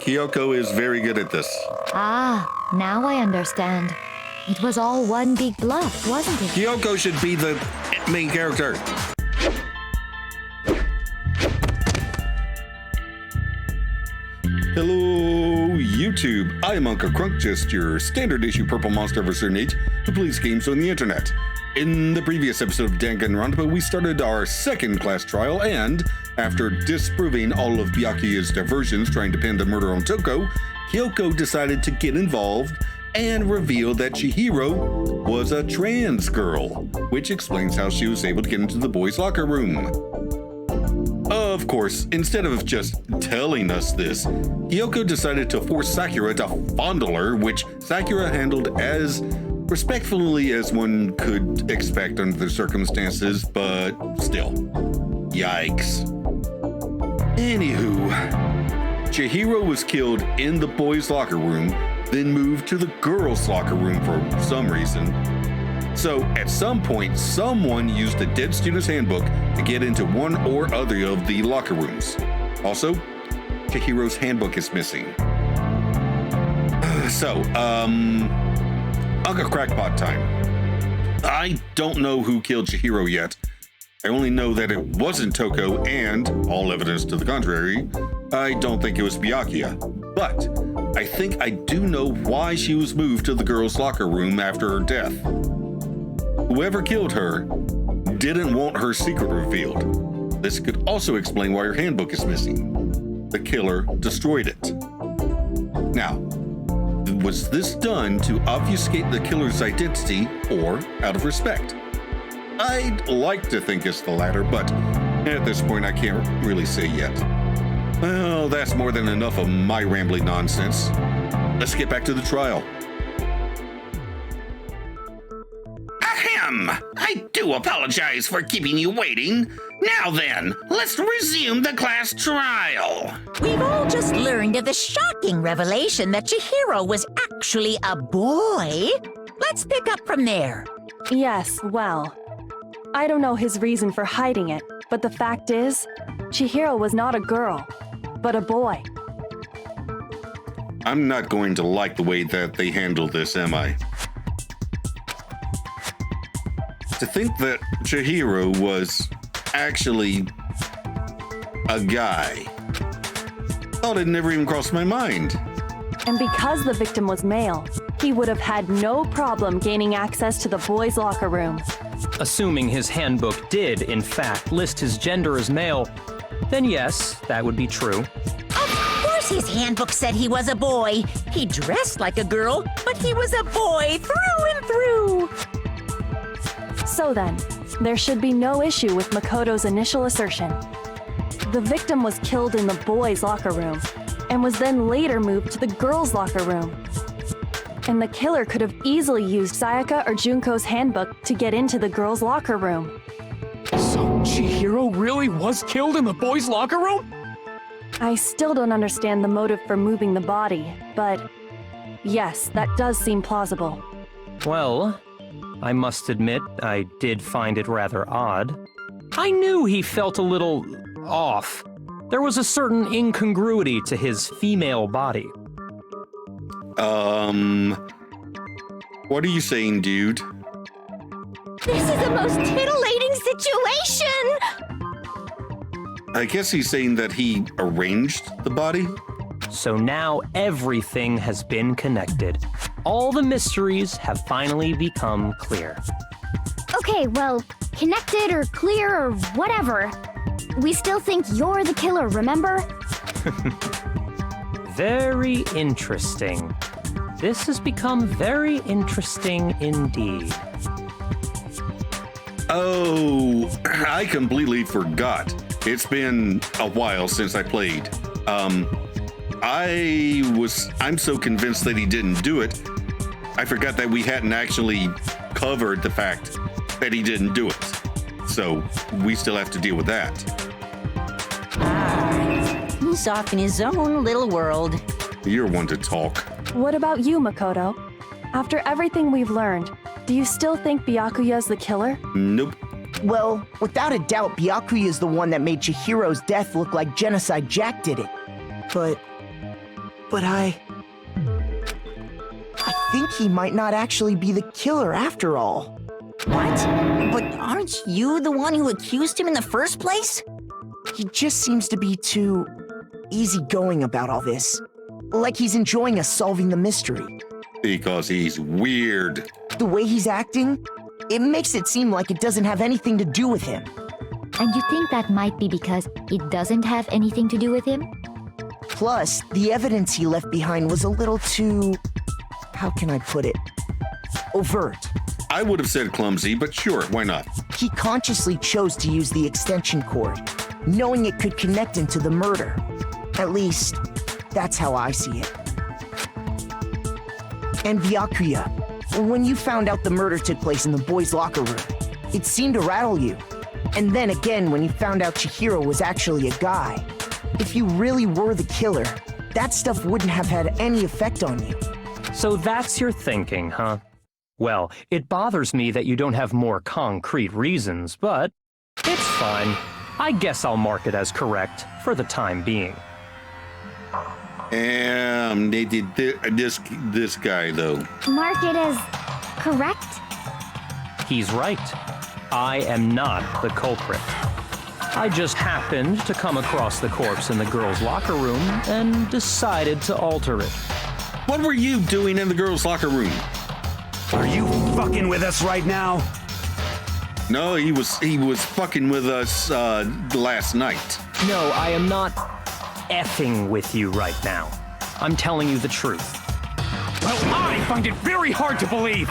Kyoko is very good at this. Ah, now I understand. It was all one big bluff, wasn't it? Kyoko should be the main character. Hello, YouTube. I am Unca Crunk, just your standard issue purple monster of a certain age who plays games on the internet. In the previous episode of Danganronpa, we started our second class trial, and after disproving all of Byakuya's diversions trying to pin the murder on Toko, Kyoko decided to get involved and reveal that Chihiro was a trans girl, which explains how she was able to get into the boys' locker room. Of course, instead of just telling us this, Kyoko decided to force Sakura to fondle her, which Sakura handled as respectfully as one could expect under the circumstances, but still. Yikes. Anywho, Chihiro was killed in the boys' locker room, then moved to the girls' locker room for some reason. So at some point, someone used the Dead Student's Handbook to get into one or other of the locker rooms. Also, Chihiro's handbook is missing. Unca Crackpot time. I don't know who killed Chihiro yet. I only know that it wasn't Toko, and, all evidence to the contrary, I don't think it was Byakuya. But I think I do know why she was moved to the girls' locker room after her death. Whoever killed her didn't want her secret revealed. This could also explain why her handbook is missing. The killer destroyed it. Now, was this done to obfuscate the killer's identity or out of respect? I'd like to think it's the latter, but at this point I can't really say yet. Well, that's more than enough of my rambling nonsense. Let's get back to the trial. I do apologize for keeping you waiting. Now then, let's resume the class trial. We've all just learned of the shocking revelation that Chihiro was actually a boy. Let's pick up from there. Yes, well, I don't know his reason for hiding it, but the fact is, Chihiro was not a girl, but a boy. I'm not going to like the way that they handled this, am I? To think that Chihiro was actually a guy. Thought it never even crossed my mind. And because the victim was male, he would have had no problem gaining access to the boys' locker room. Assuming his handbook did, in fact, list his gender as male, then yes, that would be true. Of course his handbook said he was a boy. He dressed like a girl, but he was a boy through and through. So then, there should be no issue with Makoto's initial assertion. The victim was killed in the boys' locker room, and was then later moved to the girls' locker room. And the killer could have easily used Sayaka or Junko's handbook to get into the girls' locker room. So Chihiro really was killed in the boys' locker room? I still don't understand the motive for moving the body, but yes, that does seem plausible. Well, I must admit, I did find it rather odd. I knew he felt a little off. There was a certain incongruity to his female body. What are you saying, dude? This is the most titillating situation! I guess he's saying that he arranged the body? So now everything has been connected. All the mysteries have finally become clear. Okay, well, connected or clear or whatever. We still think you're the killer, remember? Very interesting. This has become very interesting indeed. Oh, I completely forgot. It's been a while since I played. I'm so convinced that he didn't do it. I forgot that we hadn't actually covered the fact that he didn't do it. So we still have to deal with that. He's off in his own little world. You're one to talk. What about you, Makoto? After everything we've learned, do you still think Byakuya's the killer? Nope. Well, without a doubt, Byakuya is the one that made Chihiro's death look like Genocide Jack did it. But But I think he might not actually be the killer after all. What? But aren't you the one who accused him in the first place? He just seems to be too easygoing about all this. Like he's enjoying us solving the mystery. Because he's weird. The way he's acting, it makes it seem like it doesn't have anything to do with him. And you think that might be because it doesn't have anything to do with him? Plus, the evidence he left behind was a little too... how can I put it? Overt. I would have said clumsy, but sure, why not? He consciously chose to use the extension cord, knowing it could connect him to the murder. At least, that's how I see it. And Byakuya, when you found out the murder took place in the boys' locker room, it seemed to rattle you. And then again, when you found out Chihiro was actually a guy, if you really were the killer, that stuff wouldn't have had any effect on you. So that's your thinking, huh? Well, it bothers me that you don't have more concrete reasons, but it's fine. I guess I'll mark it as correct for the time being. They did this guy, though. Mark it as correct? He's right. I am not the culprit. I just happened to come across the corpse in the girls' locker room and decided to alter it. What were you doing in the girls' locker room? Are you fucking with us right now? No, he was fucking with us last night. No, I am not effing with you right now. I'm telling you the truth. Well, I find it very hard to believe.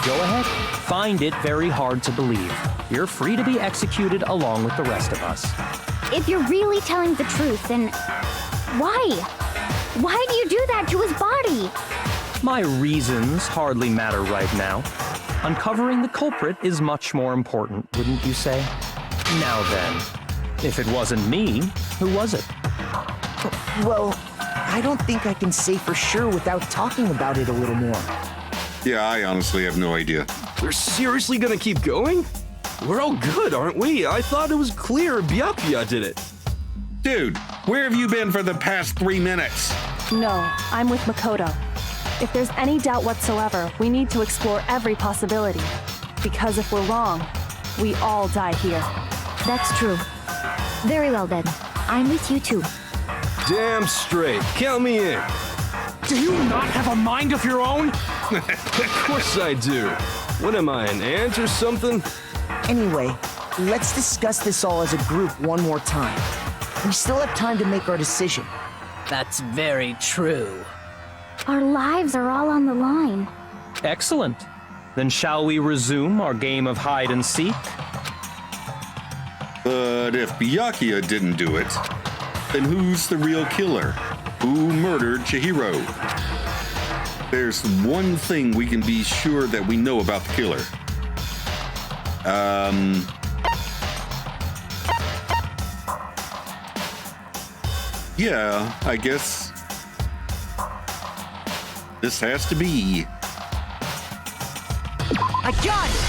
Go ahead. Find it very hard to believe. You're free to be executed along with the rest of us. If you're really telling the truth, then why? Why do you do that to his body? My reasons hardly matter right now. Uncovering the culprit is much more important, wouldn't you say? Now then, if it wasn't me, who was it? Well, I don't think I can say for sure without talking about it a little more. Yeah, I honestly have no idea. They're seriously gonna keep going? We're all good, aren't we? I thought it was clear Byakuya did it. Dude, where have you been for the past 3 minutes? No, I'm with Makoto. If there's any doubt whatsoever, we need to explore every possibility. Because if we're wrong, we all die here. That's true. Very well then. I'm with you too. Damn straight. Count me in. Do you not have a mind of your own? Of course I do. What am I, an ant or something? Anyway, let's discuss this all as a group one more time. We still have time to make our decision. That's very true. Our lives are all on the line. Excellent. Then shall we resume our game of hide and seek? But if Byakuya didn't do it, then who's the real killer? Who murdered Chihiro? There's one thing we can be sure that we know about the killer. Yeah, I guess this has to be. I got it!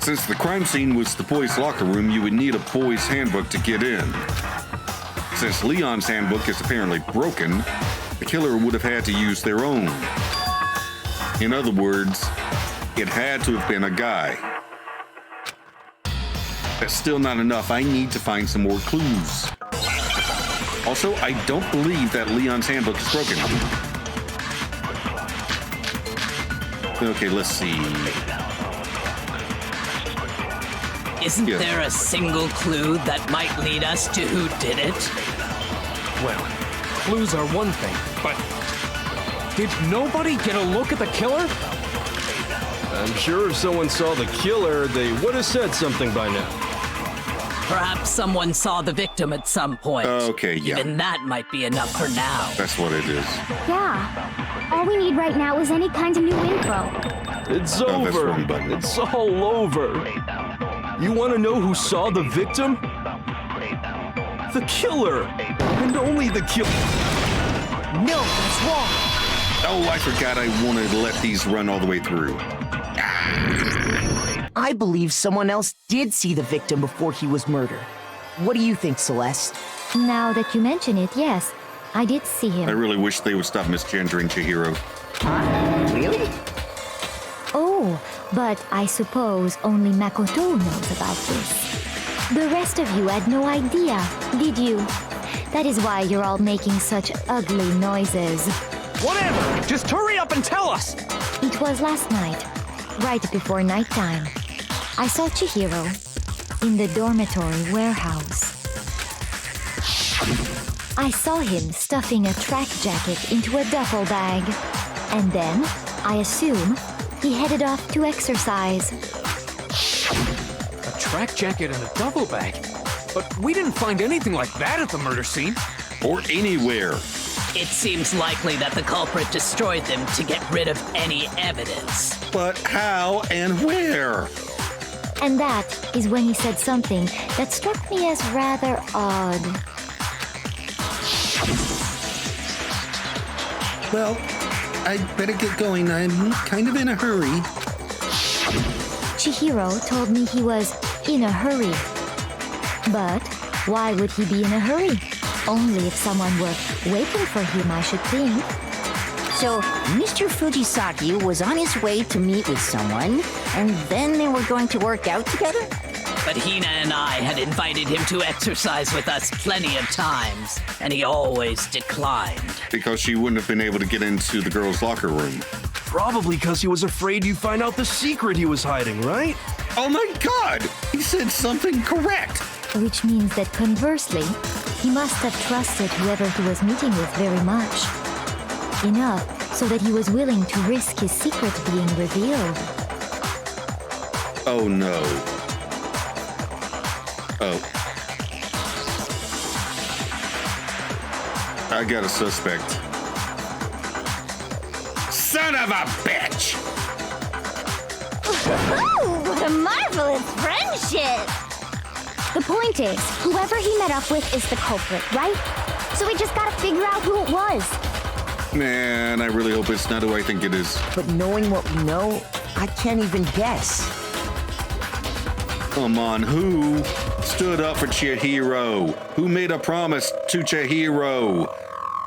Since the crime scene was the boys' locker room, you would need a boys' handbook to get in. Since Leon's handbook is apparently broken, the killer would have had to use their own. In other words, it had to have been a guy. That's still not enough. I need to find some more clues. Also, I don't believe that Leon's handbook is broken. Okay, let's see. Isn't there a single clue that might lead us to who did it? Well, clues are one thing, but did nobody get a look at the killer? I'm sure if someone saw the killer, they would have said something by now. Perhaps someone saw the victim at some point. Okay, yeah. Even that might be enough for now. That's what it is. Yeah. All we need right now is any kind of new info. It's Oh, that's over. wrong button. It's all over. You want to know who saw the victim? The killer. And only the killer. No, that's wrong. Oh, I forgot I wanted to let these run all the way through. I believe someone else did see the victim before he was murdered. What do you think, Celeste? Now that you mention it, yes, I did see him. I really wish they would stop misgendering Chihiro. Huh? Really? Oh, but I suppose only Makoto knows about this. The rest of you had no idea, did you? That is why you're all making such ugly noises. Whatever! Just hurry up and tell us! It was last night, right before nighttime. I saw Chihiro in the dormitory warehouse. I saw him stuffing a track jacket into a duffel bag. And then, I assume, he headed off to exercise. A track jacket and a duffel bag? But we didn't find anything like that at the murder scene. Or anywhere. It seems likely that the culprit destroyed them to get rid of any evidence. But how and where? And that is when he said something that struck me as rather odd. Well, I'd better get going. I'm kind of in a hurry. Chihiro told me he was in a hurry. But why would he be in a hurry? Only if someone were waiting for him, I should think. So, Mr. Fujisaki was on his way to meet with someone, and then they were going to work out together? But Hina and I had invited him to exercise with us plenty of times, and he always declined. Because she wouldn't have been able to get into the girls' locker room. Probably because he was afraid you'd find out the secret he was hiding, right? Oh my god! He said something correct! Which means that conversely, he must have trusted whoever he was meeting with very much. Enough so that he was willing to risk his secret being revealed. Oh no. Oh. I got a suspect. Son of a bitch! Oh, what a marvelous friendship! The point is, whoever he met up with is the culprit, right? So we just gotta figure out who it was. Man, I really hope it's not who I think it is. But knowing what we know, I can't even guess. Come on, who stood up for Chihiro? Who made a promise to Chihiro?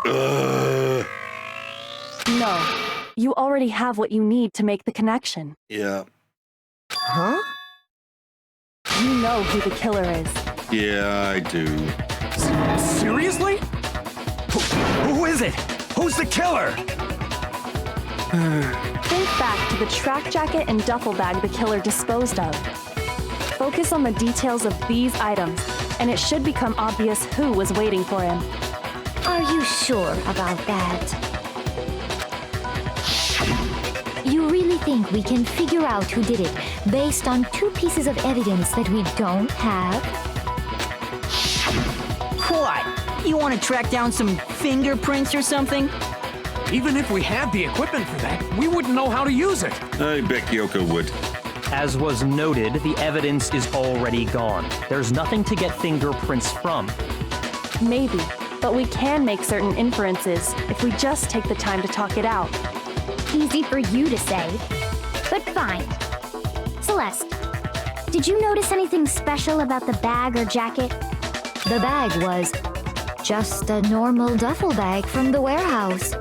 Ugh. No, you already have what you need to make the connection. Yeah. Huh? You know who the killer is. Yeah, I do. Seriously? Who is it? Who's the killer? Think back to the track jacket and duffel bag the killer disposed of. Focus on the details of these items, and it should become obvious who was waiting for him. Are you sure about that? You really think we can figure out who did it based on two pieces of evidence that we don't have? What? You want to track down some fingerprints or something? Even if we had the equipment for that, we wouldn't know how to use it. I bet Kyoko would. As was noted, the evidence is already gone. There's nothing to get fingerprints from. Maybe, but we can make certain inferences if we just take the time to talk it out. Easy for you to say, but fine. Celeste, did you notice anything special about the bag or jacket? The bag was just a normal duffel bag from the warehouse.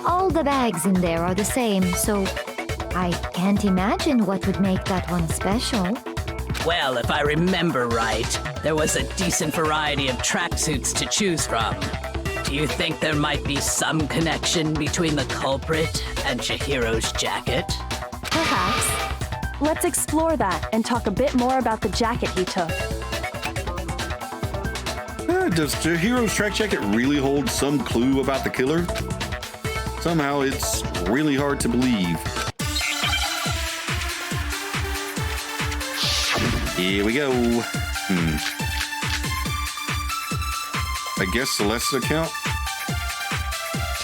All the bags in there are the same, so I can't imagine what would make that one special. Well, if I remember right, there was a decent variety of tracksuits to choose from. Do you think there might be some connection between the culprit and Chihiro's jacket? Perhaps. Let's explore that and talk a bit more about the jacket he took. Does Chihiro's track jacket really hold some clue about the killer? Somehow it's really hard to believe. Here we go. I guess Celeste's account?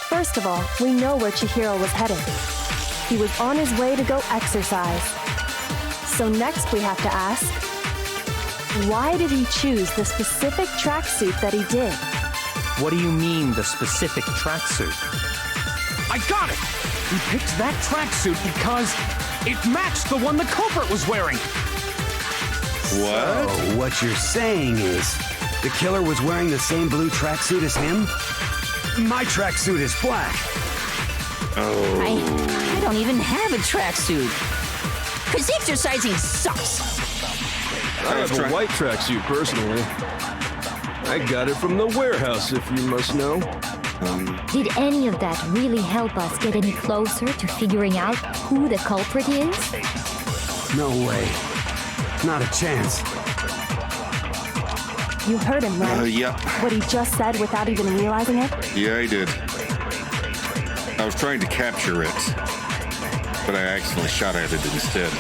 First of all, we know where Chihiro was headed. He was on his way to go exercise. So next we have to ask, why did he choose the specific tracksuit that he did? What do you mean, the specific tracksuit? I got it! He picked that tracksuit because it matched the one the culprit was wearing. What? So what you're saying is The killer was wearing the same blue tracksuit as him? My tracksuit is black. I don't even have a tracksuit. Because exercising sucks. I have a white tracksuit, personally. I got it from the warehouse, if you must know. Did any of that really help us get any closer to figuring out who the culprit is? No way. Not a chance. You heard him, right? Yeah. What he just said without even realizing it? Yeah, I did. I was trying to capture it, but I accidentally shot at it instead.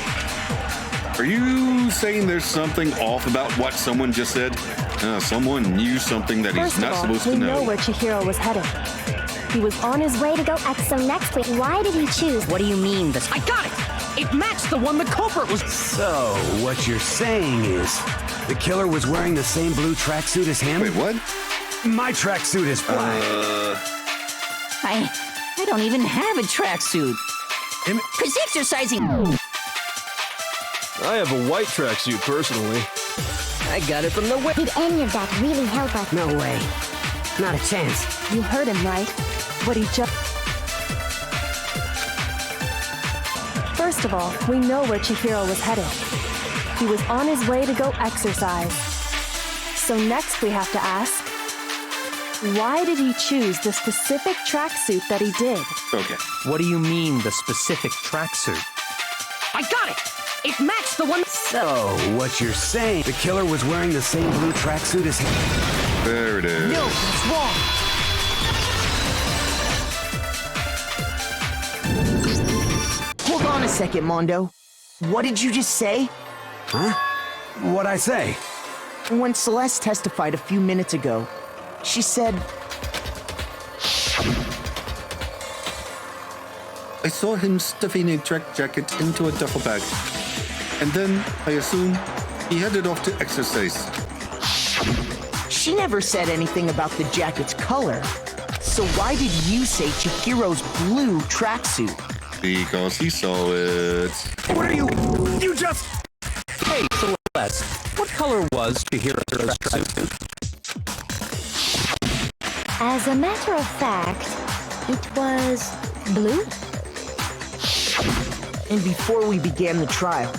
Are you saying there's something off about what someone just said? Someone knew something that he's First not of all, supposed to we know. know where Chihiro was headed. He was on his way to go. So next week, why did he choose? What do you mean? I got it! It matched the one the culprit was. So, what you're saying is, the killer was wearing the same blue tracksuit as him? Wait, what? My tracksuit is black. I don't even have a tracksuit. Because exercising... I have a white tracksuit, personally. I got it from the Did any of that really help us? No way. Not a chance. You heard him, right? What he just... First of all, we know where Chihiro was headed. He was on his way to go exercise. So next we have to ask, why did he choose the specific tracksuit that he did? Okay. What do you mean, the specific tracksuit? I got it! It matched the one. So, what you're saying, the killer was wearing the same blue tracksuit as him? There it is. No, that's wrong. Hold on a second, Mondo. What did you just say? Huh? What'd I say? When Celeste testified a few minutes ago, she said... I saw him stuffing a track jacket into a duffel bag. And then, I assume, he headed off to exercise. She never said anything about the jacket's color. So why did you say Chihiro's blue tracksuit? Because he saw it. What are you... You just... Hey, Celeste, what color was Chihiro's tracksuit? As a matter of fact, it was blue. And before we began the trial,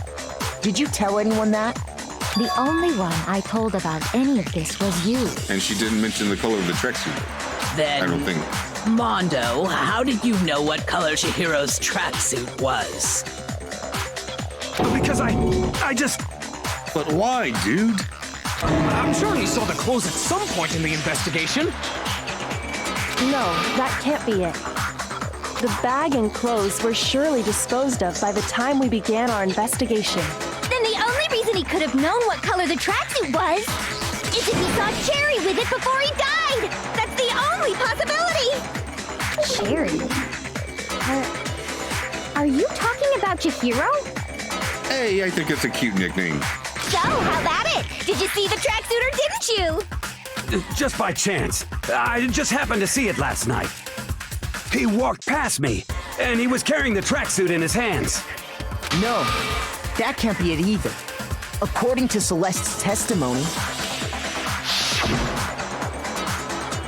did you tell anyone that? The only one I told about any of this was you. And she didn't mention the color of the tracksuit. Then, I don't think. Mondo, how did you know what color Chihiro's tracksuit was? Because I just... But why, dude? I'm sure he saw the clothes at some point in the investigation. No, that can't be it. The bag and clothes were surely disposed of by the time we began our investigation. Then the only reason he could have known what color the tracksuit was is if he saw Cherry with it before he died. That's the only possibility. Cherry? Are you talking about Chihiro? Hey, I think it's a cute nickname. So, how about it? Did you see the tracksuit or didn't you? Just by chance. I just happened to see it last night. He walked past me, and he was carrying the tracksuit in his hands. No, that can't be it either. According to Celeste's testimony,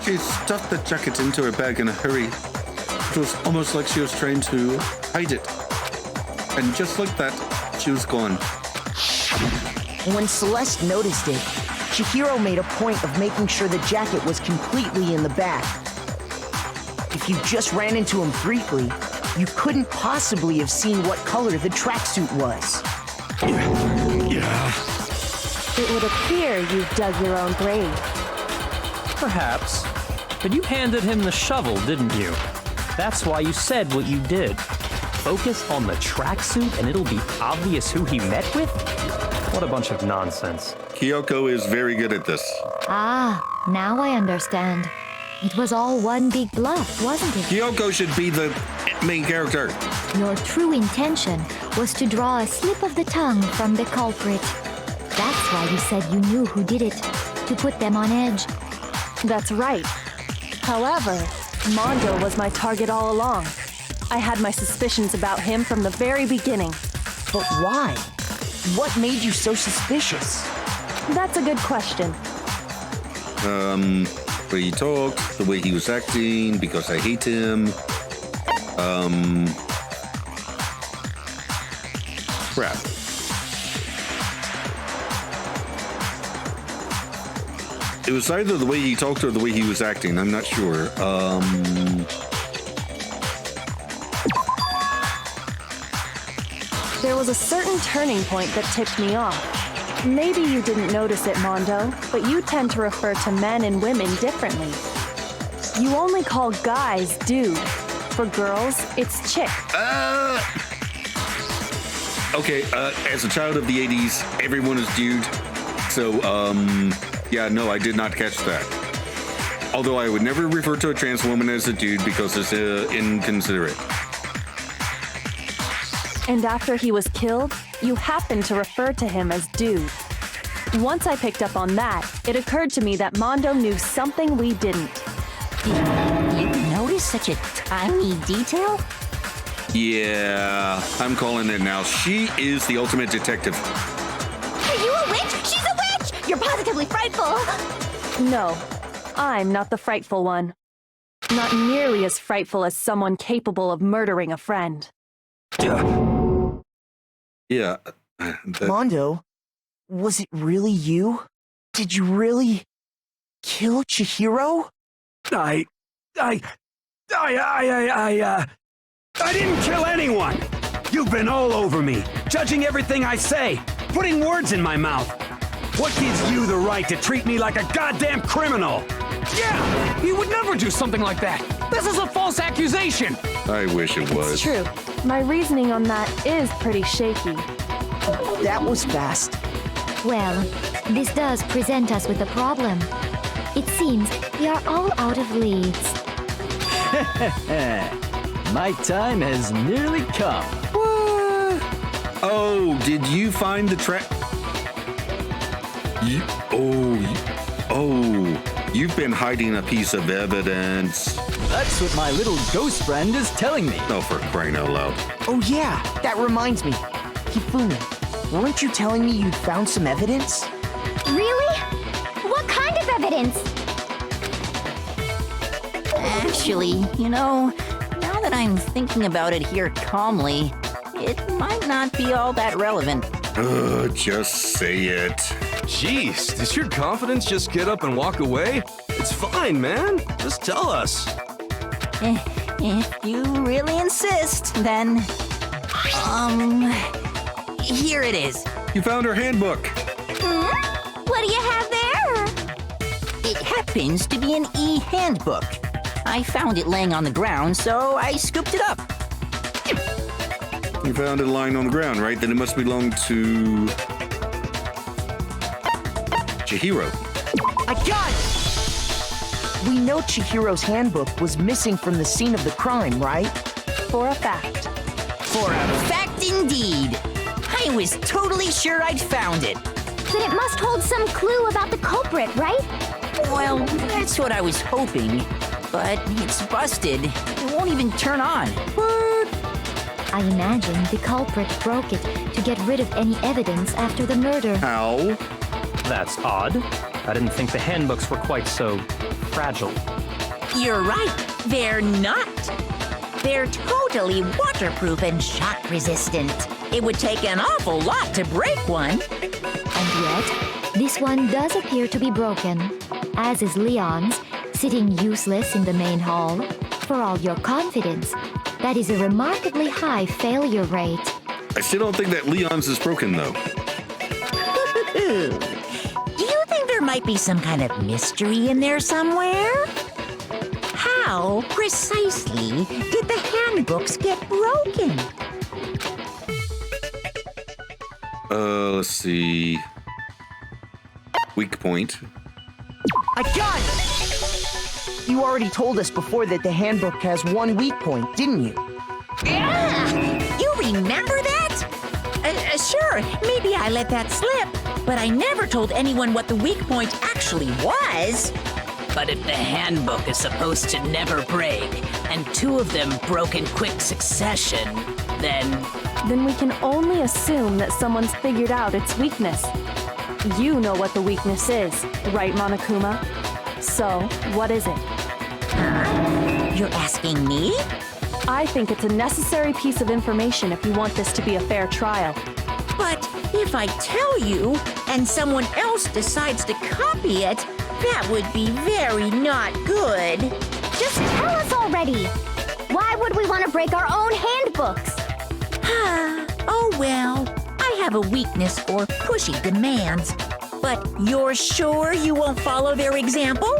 She stuffed the jacket into her bag in a hurry. It was almost like she was trying to hide it. And just like that, she was gone. when Celeste noticed it, Chihiro made a point of making sure the jacket was completely in the bag. If you just ran into him briefly, you couldn't possibly have seen what color the tracksuit was. It would appear you've dug your own grave. Perhaps. But you handed him the shovel, didn't you? That's why you said what you did. Focus on the tracksuit and it'll be obvious who he met with? What a bunch of nonsense. Kyoko is very good at this. Ah, now I understand. It was all one big bluff, wasn't it? Kyoko should be the main character. Your true intention was to draw a slip of the tongue from the culprit. That's why you said you knew who did it, to put them on edge. That's right. However, Mondo was my target all along. I had my suspicions about him from the very beginning. But why? What made you so suspicious? That's a good question. The way he talked, the way he was acting, because I hate him. Crap. It was either the way he talked or the way he was acting. I'm not sure. There was a certain turning point that tipped me off. Maybe you didn't notice it, Mondo, but you tend to refer to men and women differently. You only call guys dude. For girls, it's chick. Okay, as a child of the 80s, everyone is dude. So, yeah, no, I did not catch that. Although I would never refer to a trans woman as a dude because it's inconsiderate. And after he was killed, you happened to refer to him as dude. Once I picked up on that, it occurred to me that Mondo knew something we didn't. You notice such a tiny detail? Yeah, I'm calling it now. She is the ultimate detective. Are you a witch? She's a witch! You're positively frightful! No, I'm not the frightful one. Not nearly as frightful as someone capable of murdering a friend. Yeah. Mondo, was it really you? Did you really kill Chihiro? I didn't kill anyone! You've been all over me, judging everything I say, putting words in my mouth. What gives you the right to treat me like a goddamn criminal? Yeah! He would never do something like that! This is a false accusation! I wish it was. It's true. My reasoning on that is pretty shaky. That was fast. Well, this does present us with a problem. It seems we are all out of leads. My time has nearly come. What? Oh, did you find the track? You've been hiding a piece of evidence. That's what my little ghost friend is telling me. Oh, for crying out loud. Oh yeah, that reminds me. Hifumi, weren't you telling me you'd found some evidence? Really? What kind of evidence? Actually, now that I'm thinking about it here calmly, it might not be all that relevant. Just say it. Jeez, does your confidence just get up and walk away? It's fine, man. Just tell us. If you really insist, then... here it is. You found her handbook. What do you have there? It happens to be an e-handbook. I found it laying on the ground, so I scooped it up. You found it lying on the ground, right? Then it must belong to Chihiro. I got it! We know Chihiro's handbook was missing from the scene of the crime, right? For a fact. For a fact indeed. I was totally sure I'd found it. Then it must hold some clue about the culprit, right? Well, that's what I was hoping. But it's busted. It won't even turn on. I imagine the culprit broke it to get rid of any evidence after the murder. How? That's odd. I didn't think the handbooks were quite so fragile. You're right. They're not. They're totally waterproof and shock resistant. It would take an awful lot to break one. And yet, this one does appear to be broken, as is Leon's, sitting useless in the main hall. For all your confidence, that is a remarkably high failure rate. I still don't think that Leon's is broken, though. Do you think there might be some kind of mystery in there somewhere? How precisely did the handbooks get broken? Let's see. Weak point. I got it! You already told us before that the handbook has one weak point, didn't you? Yeah! You remember that? Sure, maybe I let that slip, but I never told anyone what the weak point actually was. But if the handbook is supposed to never break, and two of them broke in quick succession, then we can only assume that someone's figured out its weakness. You know what the weakness is, right, Monokuma? So, what is it? You're asking me? I think it's a necessary piece of information if you want this to be a fair trial. But if I tell you and someone else decides to copy it, that would be very not good. Just tell us already. Why would we want to break our own handbooks? Oh well, I have a weakness for pushy demands. But you're sure you won't follow their example?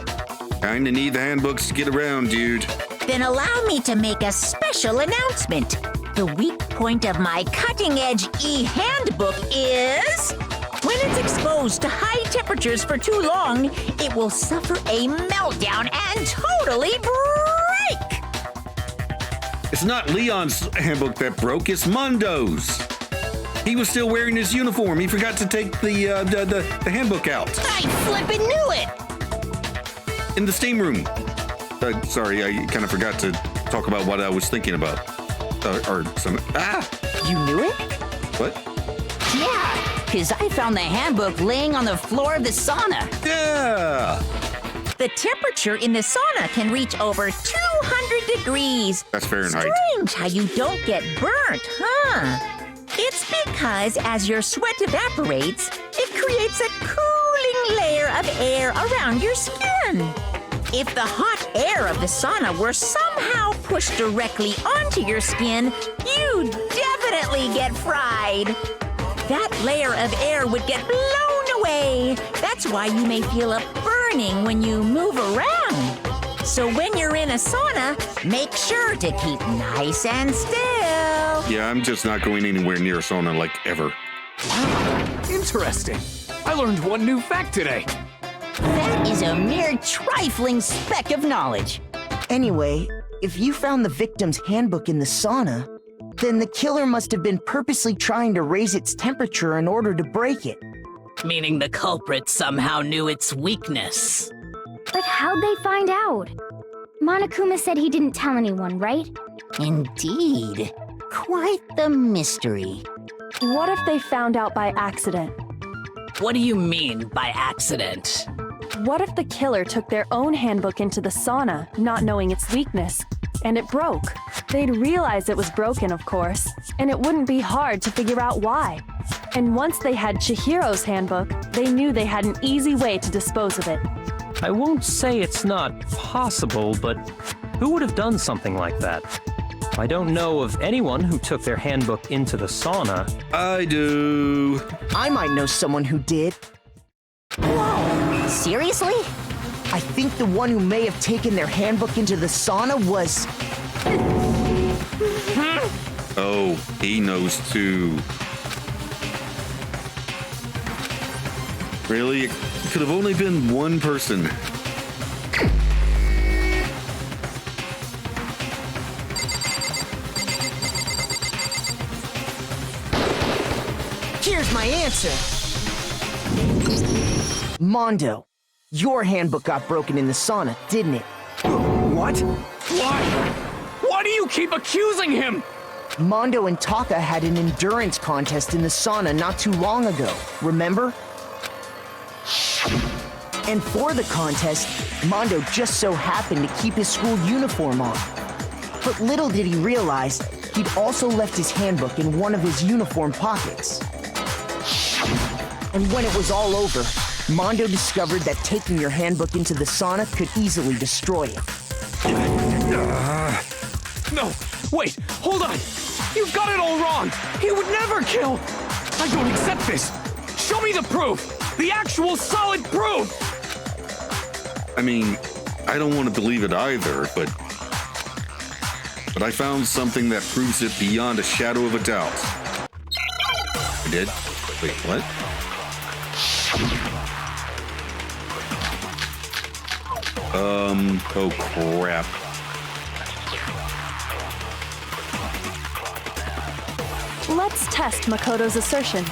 Kinda need the handbooks to get around, dude. Then allow me to make a special announcement. The weak point of my cutting-edge e-handbook is... when it's exposed to high temperatures for too long, it will suffer a meltdown and totally break! It's not Leon's handbook that broke, it's Mondo's. He was still wearing his uniform. He forgot to take the handbook out. I flippin' knew it! In the steam room. Sorry, I kind of forgot to talk about what I was thinking about. You knew it? What? Yeah, because I found the handbook laying on the floor of the sauna. Yeah! The temperature in the sauna can reach over 200 degrees. That's Fahrenheit. Strange how you don't get burnt, huh? It's because as your sweat evaporates, it creates a cooling layer of air around your skin. If the hot air of the sauna were somehow pushed directly onto your skin, you'd definitely get fried. That layer of air would get blown away. That's why you may feel a burning when you move around. So when you're in a sauna, make sure to keep nice and still. Yeah, I'm just not going anywhere near a sauna like ever. Interesting. I learned one new fact today. That is a mere trifling speck of knowledge. Anyway, if you found the victim's handbook in the sauna, then the killer must have been purposely trying to raise its temperature in order to break it. Meaning the culprit somehow knew its weakness. But how'd they find out? Monokuma said he didn't tell anyone, right? Indeed. Quite the mystery. What if they found out by accident? What do you mean by accident? What if the killer took their own handbook into the sauna, not knowing its weakness, and it broke? They'd realize it was broken, of course, and it wouldn't be hard to figure out why. And once they had Chihiro's handbook, they knew they had an easy way to dispose of it. I won't say it's not possible, but who would have done something like that? I don't know of anyone who took their handbook into the sauna. I do. I might know someone who did. Whoa! Seriously? I think the one who may have taken their handbook into the sauna was... Oh, he knows too. Really? It could have only been one person. Here's my answer. Mondo, your handbook got broken in the sauna, didn't it? What? Why? Why do you keep accusing him? Mondo and Taka had an endurance contest in the sauna not too long ago, remember? And for the contest, Mondo just so happened to keep his school uniform on. But little did he realize, he'd also left his handbook in one of his uniform pockets. And when it was all over, Mondo discovered that taking your handbook into the sauna could easily destroy it. No, wait, hold on. You've got it all wrong. He would never kill. I don't accept this. Show me the proof. The actual solid proof. I mean, I don't want to believe it either, but I found something that proves it beyond a shadow of a doubt. I did? Wait, what? Oh crap. Let's test Makoto's assertion.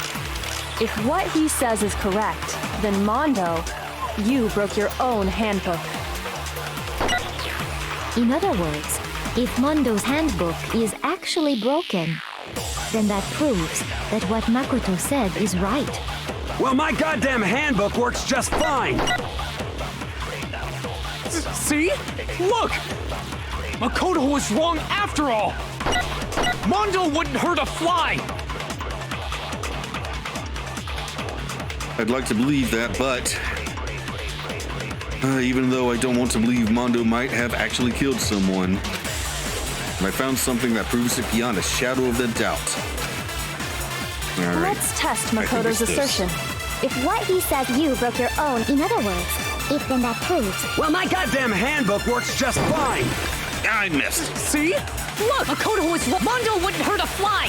If what he says is correct, then Mondo, you broke your own handbook. In other words, if Mondo's handbook is actually broken, then that proves that what Makoto said is right. Well, my goddamn handbook works just fine. See? Look! Makoto was wrong after all! Mondo wouldn't hurt a fly! I'd like to believe that, but even though I don't want to believe Mondo might have actually killed someone, I found something that proves it beyond a shadow of a doubt. All right. Let's test I think Makoto's it's this. assertion. If what he says you broke your own, in other words, if then that proves. Well, my goddamn handbook works just fine. I missed. See? Look! Makoto was wrong! Mondo wouldn't hurt a fly!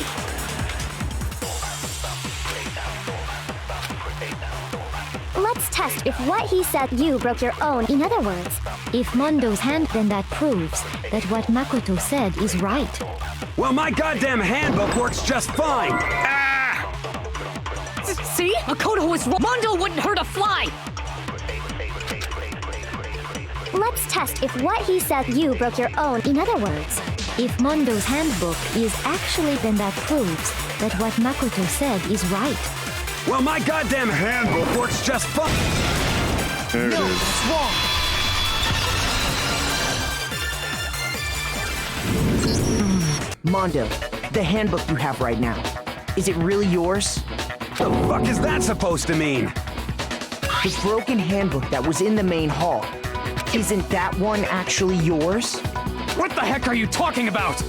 Let's test if what he said you broke your own, in other words, if Mondo's hand, then that proves that what Makoto said is right. Well, my goddamn handbook works just fine. See? Makoto was wrong! Mondo wouldn't hurt a fly! Let's test if what he said you broke your own, in other words, if Mondo's handbook is actually, then that proves that what Makoto said is right. Well, my goddamn handbook works just fine. There it No, is. that's wrong. Mondo, the handbook you have right now, is it really yours? The fuck is that supposed to mean? The broken handbook that was in the main hall, isn't that one actually yours? What the heck are you talking about?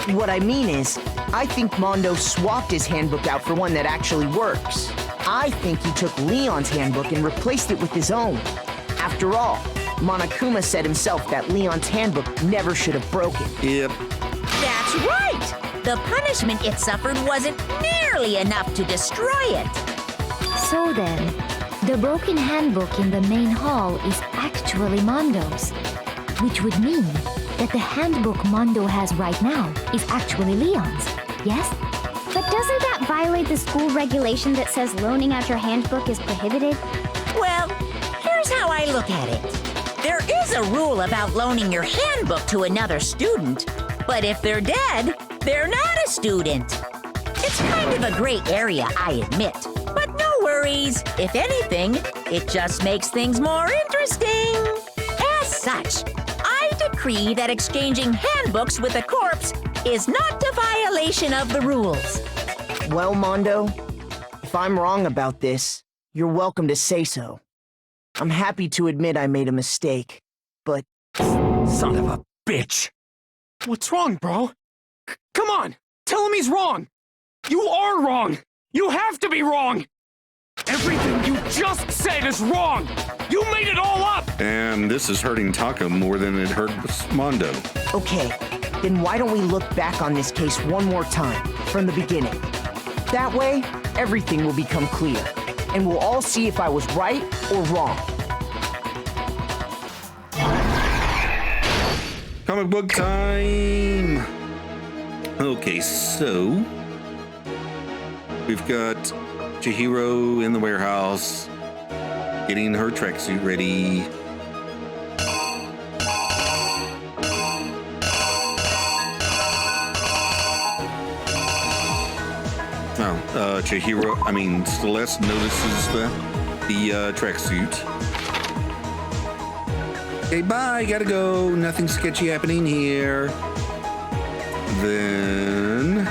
What I mean is, I think Mondo swapped his handbook out for one that actually works. I think he took Leon's handbook and replaced it with his own. After all, Monokuma said himself that Leon's handbook never should have broken. Yep. That's right! The punishment it suffered wasn't nearly enough to destroy it. So then, the broken handbook in the main hall is actually Mondo's, which would mean that the handbook Mondo has right now is actually Leon's, yes? But doesn't that violate the school regulation that says loaning out your handbook is prohibited? Well, here's how I look at it. There is a rule about loaning your handbook to another student, but if they're dead, they're not a student. It's kind of a gray area, I admit. But no worries. If anything, it just makes things more interesting. As such, I decree that exchanging handbooks with a corpse is not a violation of the rules. Well, Mondo, if I'm wrong about this, you're welcome to say so. I'm happy to admit I made a mistake, but Son of a bitch! What's wrong, bro? Come on! Tell him he's wrong! You are wrong! You have to be wrong! Everything you just said is wrong! You made it all up! And this is hurting Taka more than it hurt Mondo. okay, then why don't we look back on this case one more time, from the beginning? That way, everything will become clear, and we'll all see if I was right or wrong. Comic book time! Okay, so we've got Chihiro in the warehouse getting her tracksuit ready. Celeste notices the tracksuit. Okay, bye, gotta go. Nothing sketchy happening here. Then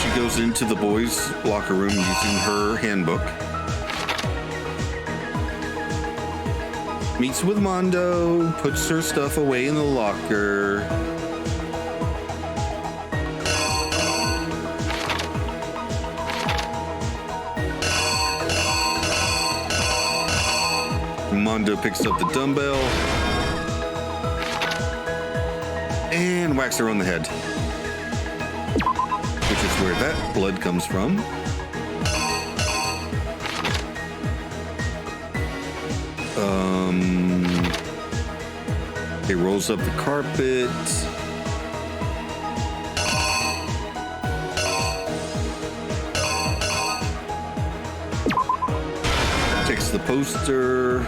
she goes into the boys' locker room using her handbook. Meets with Mondo, puts her stuff away in the locker. Mondo picks up the dumbbell and whacks her on the head, which is where that blood comes from. He rolls up the carpet. Takes the poster.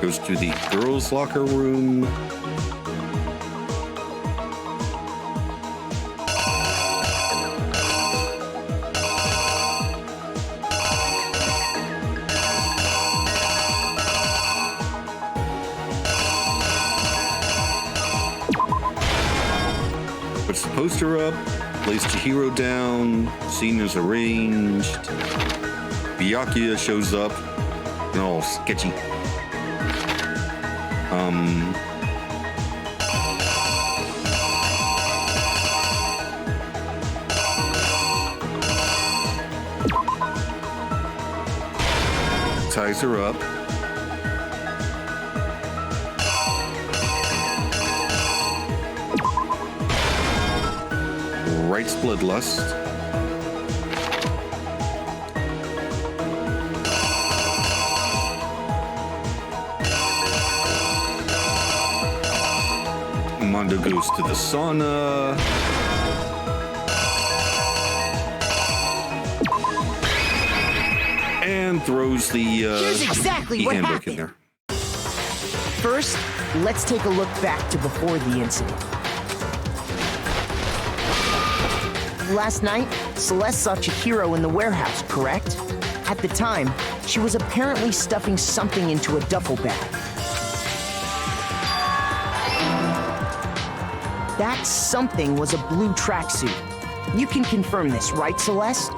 Goes to the girls' locker room. Puts the poster up, lays Chihiro down, scene is arranged. Byakuya shows up, and all sketchy. Ties her up. Writes bloodlust. Mondo goes to the sauna. And throws the Here's exactly what handbook in happened. there. First, let's take a look back to before the incident. Last night, Celeste saw Chihiro in the warehouse, correct? At the time, she was apparently stuffing something into a duffel bag. That something was a blue tracksuit. You can confirm this, right, Celeste?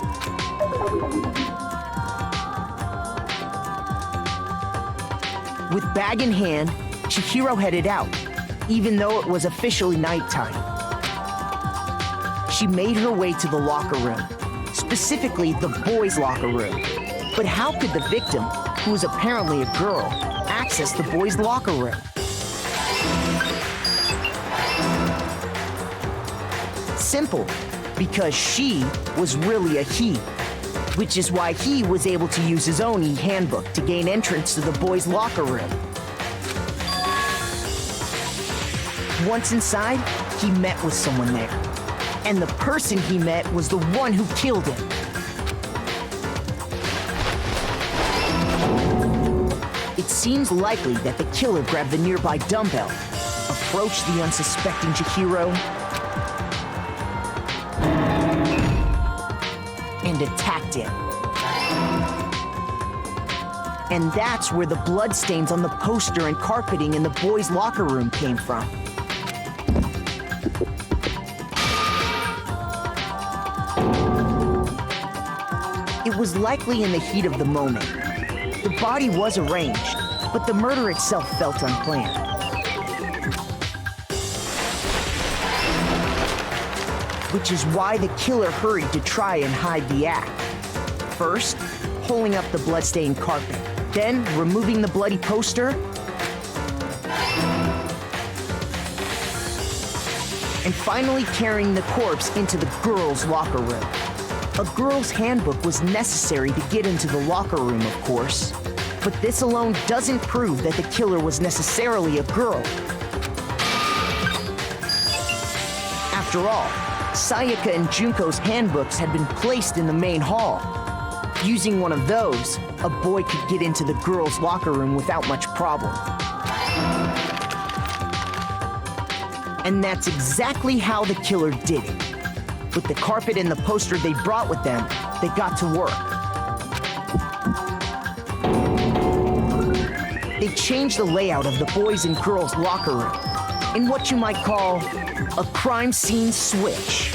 With bag in hand, Chihiro headed out, even though it was officially nighttime. She made her way to the locker room, specifically the boys' locker room. But how could the victim, who was apparently a girl, access the boys' locker room? Simple, because she was really a he, which is why he was able to use his own e-handbook to gain entrance to the boys' locker room. Once inside, he met with someone there, and the person he met was the one who killed him. It seems likely that the killer grabbed the nearby dumbbell, approached the unsuspecting Chihiro, and attacked him. And that's where the bloodstains on the poster and carpeting in the boys' locker room came from. It was likely in the heat of the moment. The body was arranged, but the murder itself felt unplanned. Which is why the killer hurried to try and hide the act. First, pulling up the bloodstained carpet, then removing the bloody poster, and finally carrying the corpse into the girls' locker room. A girl's handbook was necessary to get into the locker room, of course, but this alone doesn't prove that the killer was necessarily a girl. After all, Sayaka and Junko's handbooks had been placed in the main hall. Using one of those, a boy could get into the girls' locker room without much problem. And that's exactly how the killer did it. With the carpet and the poster they brought with them, they got to work. They changed the layout of the boys' and girls' locker room in what you might call a crime scene switch.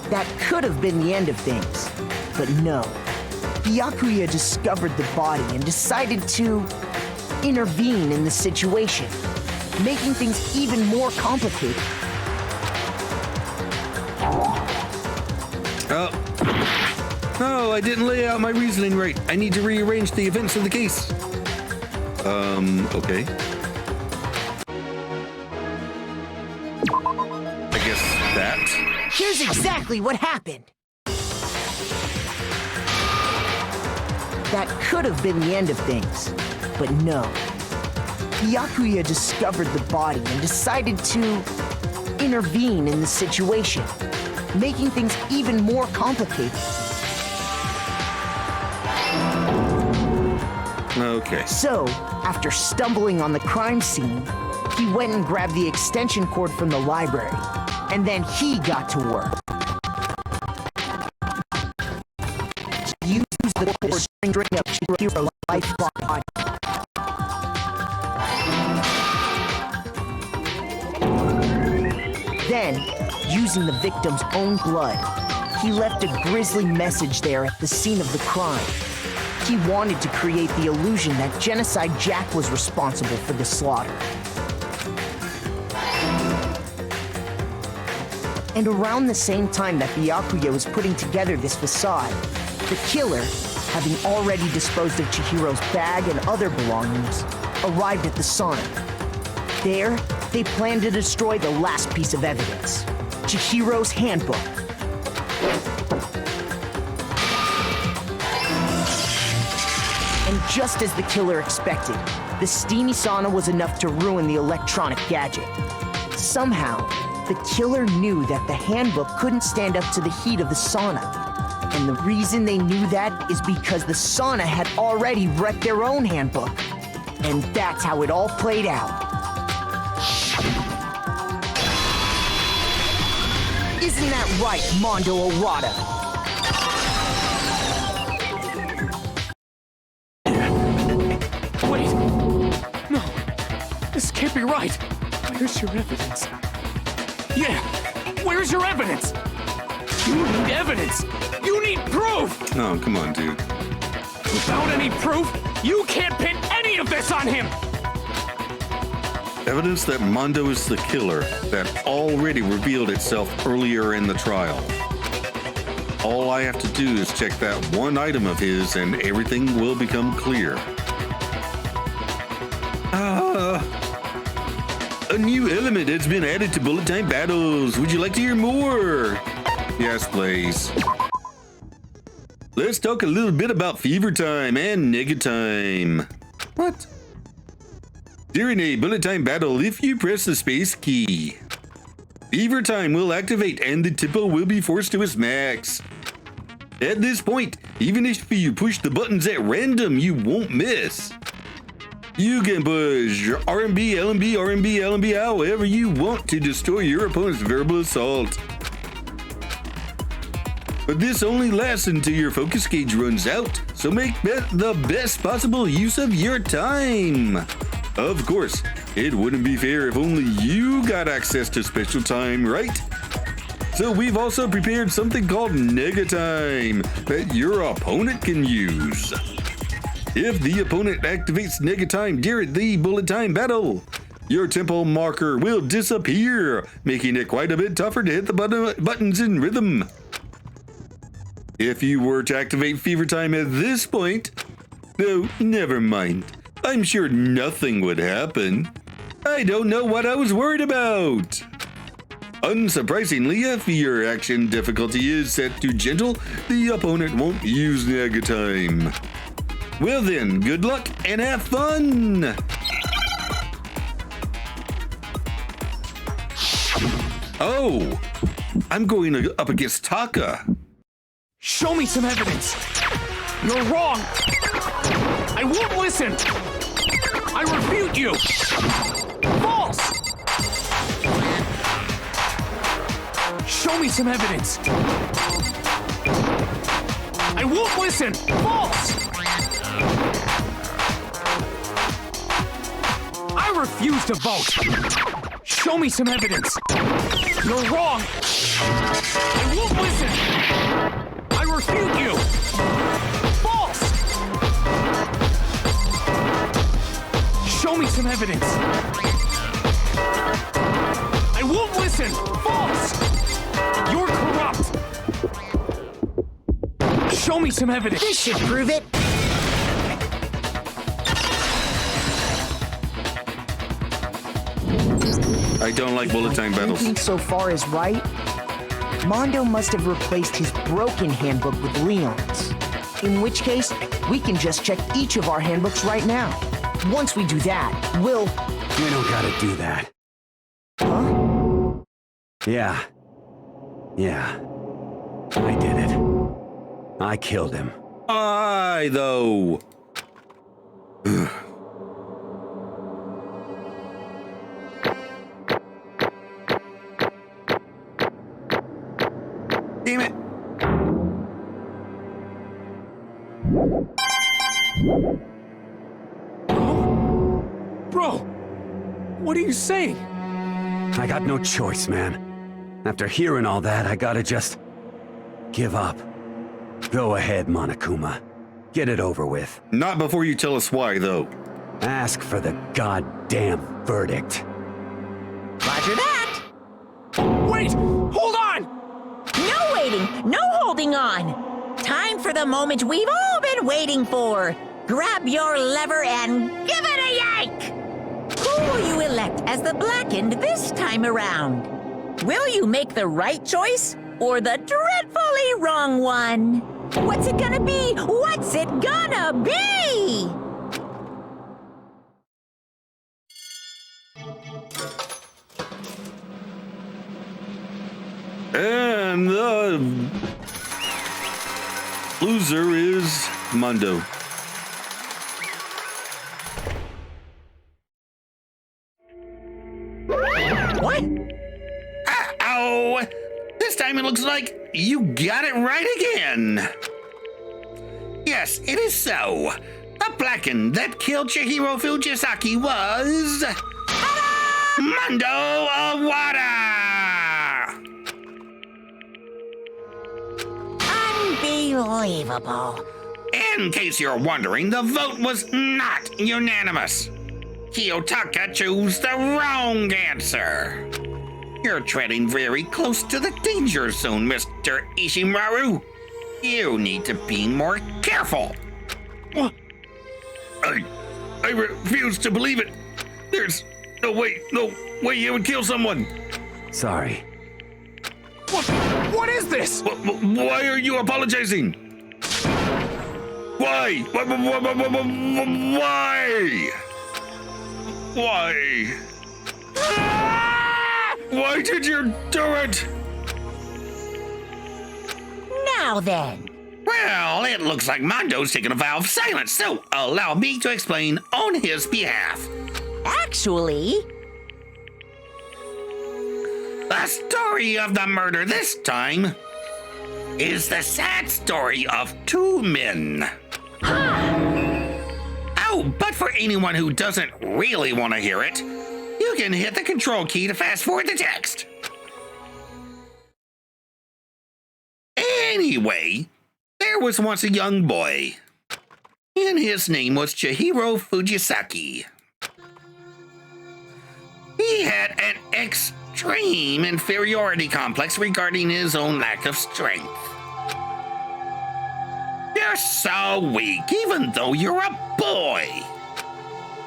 That could have been the end of things, but no. Byakuya discovered the body and decided to intervene in the situation, making things even more complicated. Oh, I didn't lay out my reasoning right. I need to rearrange the events of the case. Okay. that. Here's exactly what happened. That could have been the end of things, but no. Byakuya discovered the body and decided to intervene in the situation, making things even more complicated. Okay. So, after stumbling on the crime scene, he went and grabbed the extension cord from the library, and then he got to work. He used the cord to string up Chihiro's lifeline. Then, using the victim's own blood, he left a grisly message there at the scene of the crime. He wanted to create the illusion that Genocide Jack was responsible for the slaughter. And around the same time that Byakuya was putting together this facade, the killer, having already disposed of Chihiro's bag and other belongings, arrived at the sauna. There, they planned to destroy the last piece of evidence, Chihiro's handbook. And just as the killer expected, the steamy sauna was enough to ruin the electronic gadget. Somehow, the killer knew that the handbook couldn't stand up to the heat of the sauna. And the reason they knew that is because the sauna had already wrecked their own handbook. And that's how it all played out. Isn't that right, Mondo Arata? Wait! No! This can't be right! Where's your evidence? Yeah! Where's your evidence? You need evidence! You need proof! Oh, come on, dude. Without any proof, you can't pin any of this on him! Evidence that Mondo is the killer that already revealed itself earlier in the trial. All I have to do is check that one item of his and everything will become clear. A new element has been added to bullet time battles. Would you like to hear more? Yes, please. Let's talk a little bit about fever time and nega time. What? During a bullet time battle, if you press the space key, fever time will activate and the tempo will be forced to its max. At this point, even if you push the buttons at random, you won't miss. You can push RMB, LMB, RMB, LMB however you want to destroy your opponent's verbal assault. But this only lasts until your focus gauge runs out, so make the best possible use of your time. Of course, it wouldn't be fair if only you got access to special time, right? So we've also prepared something called nega time that your opponent can use. If the opponent activates nega time during the bullet time battle, your tempo marker will disappear, making it quite a bit tougher to hit the buttons in rhythm. If you were to activate fever time at this point, no, never mind. I'm sure nothing would happen. I don't know what I was worried about. Unsurprisingly, if your action difficulty is set to gentle, the opponent won't use nega time. Well then, good luck and have fun! Oh, I'm going up against Taka. Show me some evidence! You're wrong! I won't listen! I refute you! False! Show me some evidence! I won't listen! False! I refuse to vote! Show me some evidence! You're wrong! I won't listen! I refute you! False! Show me some evidence! I won't listen! False! You're corrupt! Show me some evidence! This should prove it. I don't like bullet time battles. Thinking so far is right, Mondo must have replaced his broken handbook with Leon's. In which case, we can just check each of our handbooks right now. Once we do that, we'll... We don't gotta do that. Huh? Yeah. I did it. I killed him. I, though. Damn it. Bro, what are you saying? I got no choice, man. After hearing all that, I gotta just... give up. Go ahead, Monokuma. Get it over with. Not before you tell us why, though. Ask for the goddamn verdict. Roger that. Wait! Hold on! No waiting, no holding on. Time for the moment we've all been waiting for. Grab your lever and give it a yank! Who will you elect as the Blackened this time around? Will you make the right choice or the dreadfully wrong one? What's it gonna be? What's it gonna be? And the loser is Mondo. What? Uh-oh! This time it looks like you got it right again. Yes, it is so. The Blackened that killed Chihiro Fujisaki was... Mondo Awada! Unbelievable. In case you're wondering, the vote was not unanimous. Kiyotaka chose the wrong answer. You're treading very close to the danger zone, Mr. Ishimaru. You need to be more careful. What? I refuse to believe it. There's no way you would kill someone. Sorry. What is this? Why are you apologizing? Why? Why? Why did you do it? Now then. Well, it looks like Mondo's taking a vow of silence, so allow me to explain on his behalf. Actually... The story of the murder this time is the sad story of two men. Oh, but for anyone who doesn't really want to hear it, you can hit the control key to fast forward the text. Anyway, there was once a young boy, and his name was Chihiro Fujisaki. He had an extreme inferiority complex regarding his own lack of strength. You're so weak, even though you're a boy.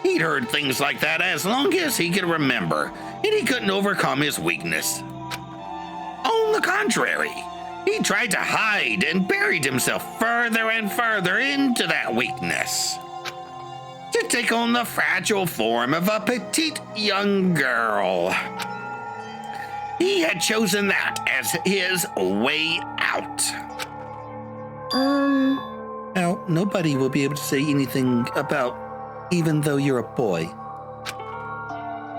He'd heard things like that as long as he could remember, and he couldn't overcome his weakness. On the contrary, he tried to hide and buried himself further and further into that weakness, to take on the fragile form of a petite young girl. He had chosen that as his way out. Now, nobody will be able to say anything about even though you're a boy.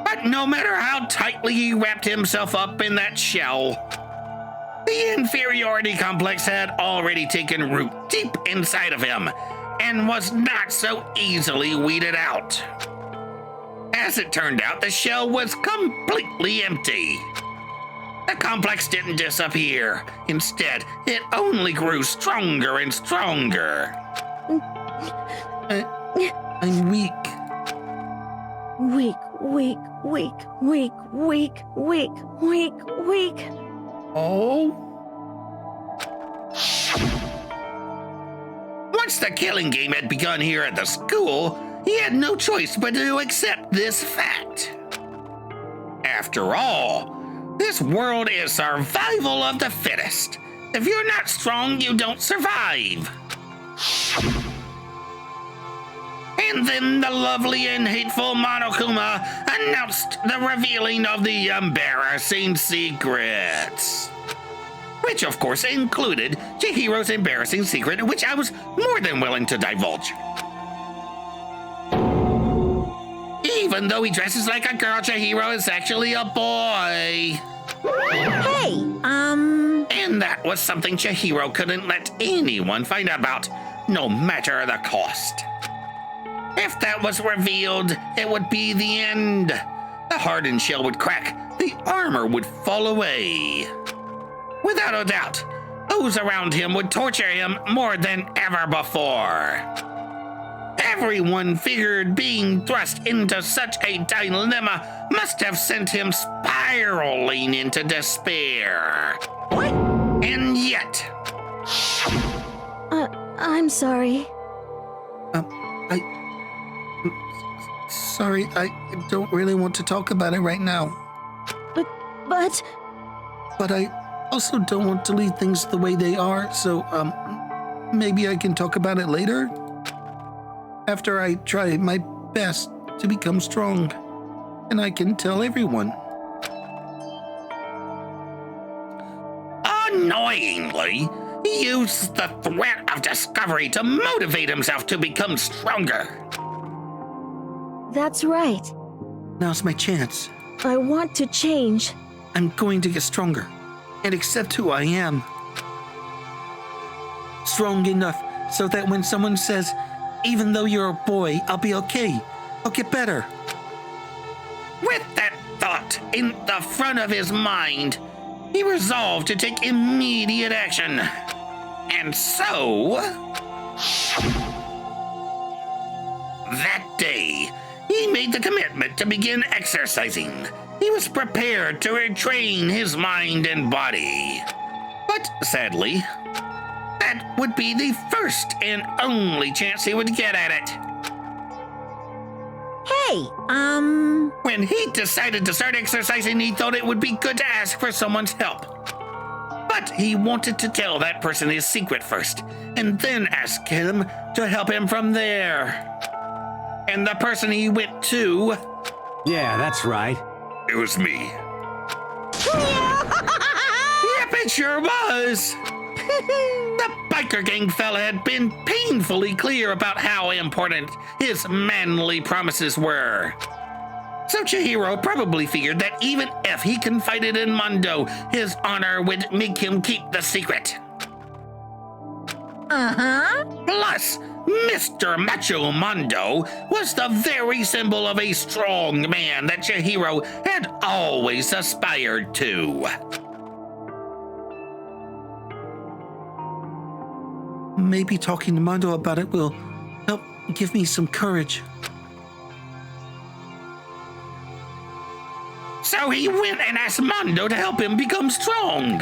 But no matter how tightly he wrapped himself up in that shell, the inferiority complex had already taken root deep inside of him and was not so easily weeded out. As it turned out, the shell was completely empty. The complex didn't disappear. Instead, it only grew stronger and stronger. I'm weak. Weak. Oh? Once the killing game had begun here at the school, he had no choice but to accept this fact. After all, this world is survival of the fittest. If you're not strong, you don't survive. And then the lovely and hateful Monokuma announced the revealing of the embarrassing secrets. Which, of course, included Chihiro's embarrassing secret, which I was more than willing to divulge. Even though he dresses like a girl, Chihiro is actually a boy. Hey, And that was something Chihiro couldn't let anyone find out about, no matter the cost. If that was revealed, it would be the end. The hardened shell would crack, the armor would fall away. Without a doubt, those around him would torture him more than ever before. Everyone figured being thrust into such a dilemma must have sent him spiraling into despair. what? And yet, I'm sorry. Sorry, I don't really want to talk about it right now. But But I also don't want to leave things the way they are, so, maybe I can talk about it later? After I try my best to become strong, and I can tell everyone. Annoyingly, he used the threat of discovery to motivate himself to become stronger. that's right. Now's my chance. I want to change. I'm going to get stronger and accept who I am. Strong enough so that when someone says, even though you're a boy, I'll be okay. I'll get better. With that thought in the front of his mind, he resolved to take immediate action. And so, that day, he made the commitment to begin exercising. He was prepared to retrain his mind and body. But sadly, that would be the first and only chance he would get at it. Hey, When he decided to start exercising, he thought it would be good to ask for someone's help. But he wanted to tell that person his secret first, and then ask him to help him from there. And the person he went to... Yeah, that's right. It was me. Yep, it sure was. The biker gang fella had been painfully clear about how important his manly promises were. So Chihiro probably figured that even if he confided in Mondo, his honor would make him keep the secret. Plus, Mr. Macho Mondo was the very symbol of a strong man that Chihiro had always aspired to. Maybe talking to Mondo about it will help give me some courage. So he went and asked Mondo to help him become strong.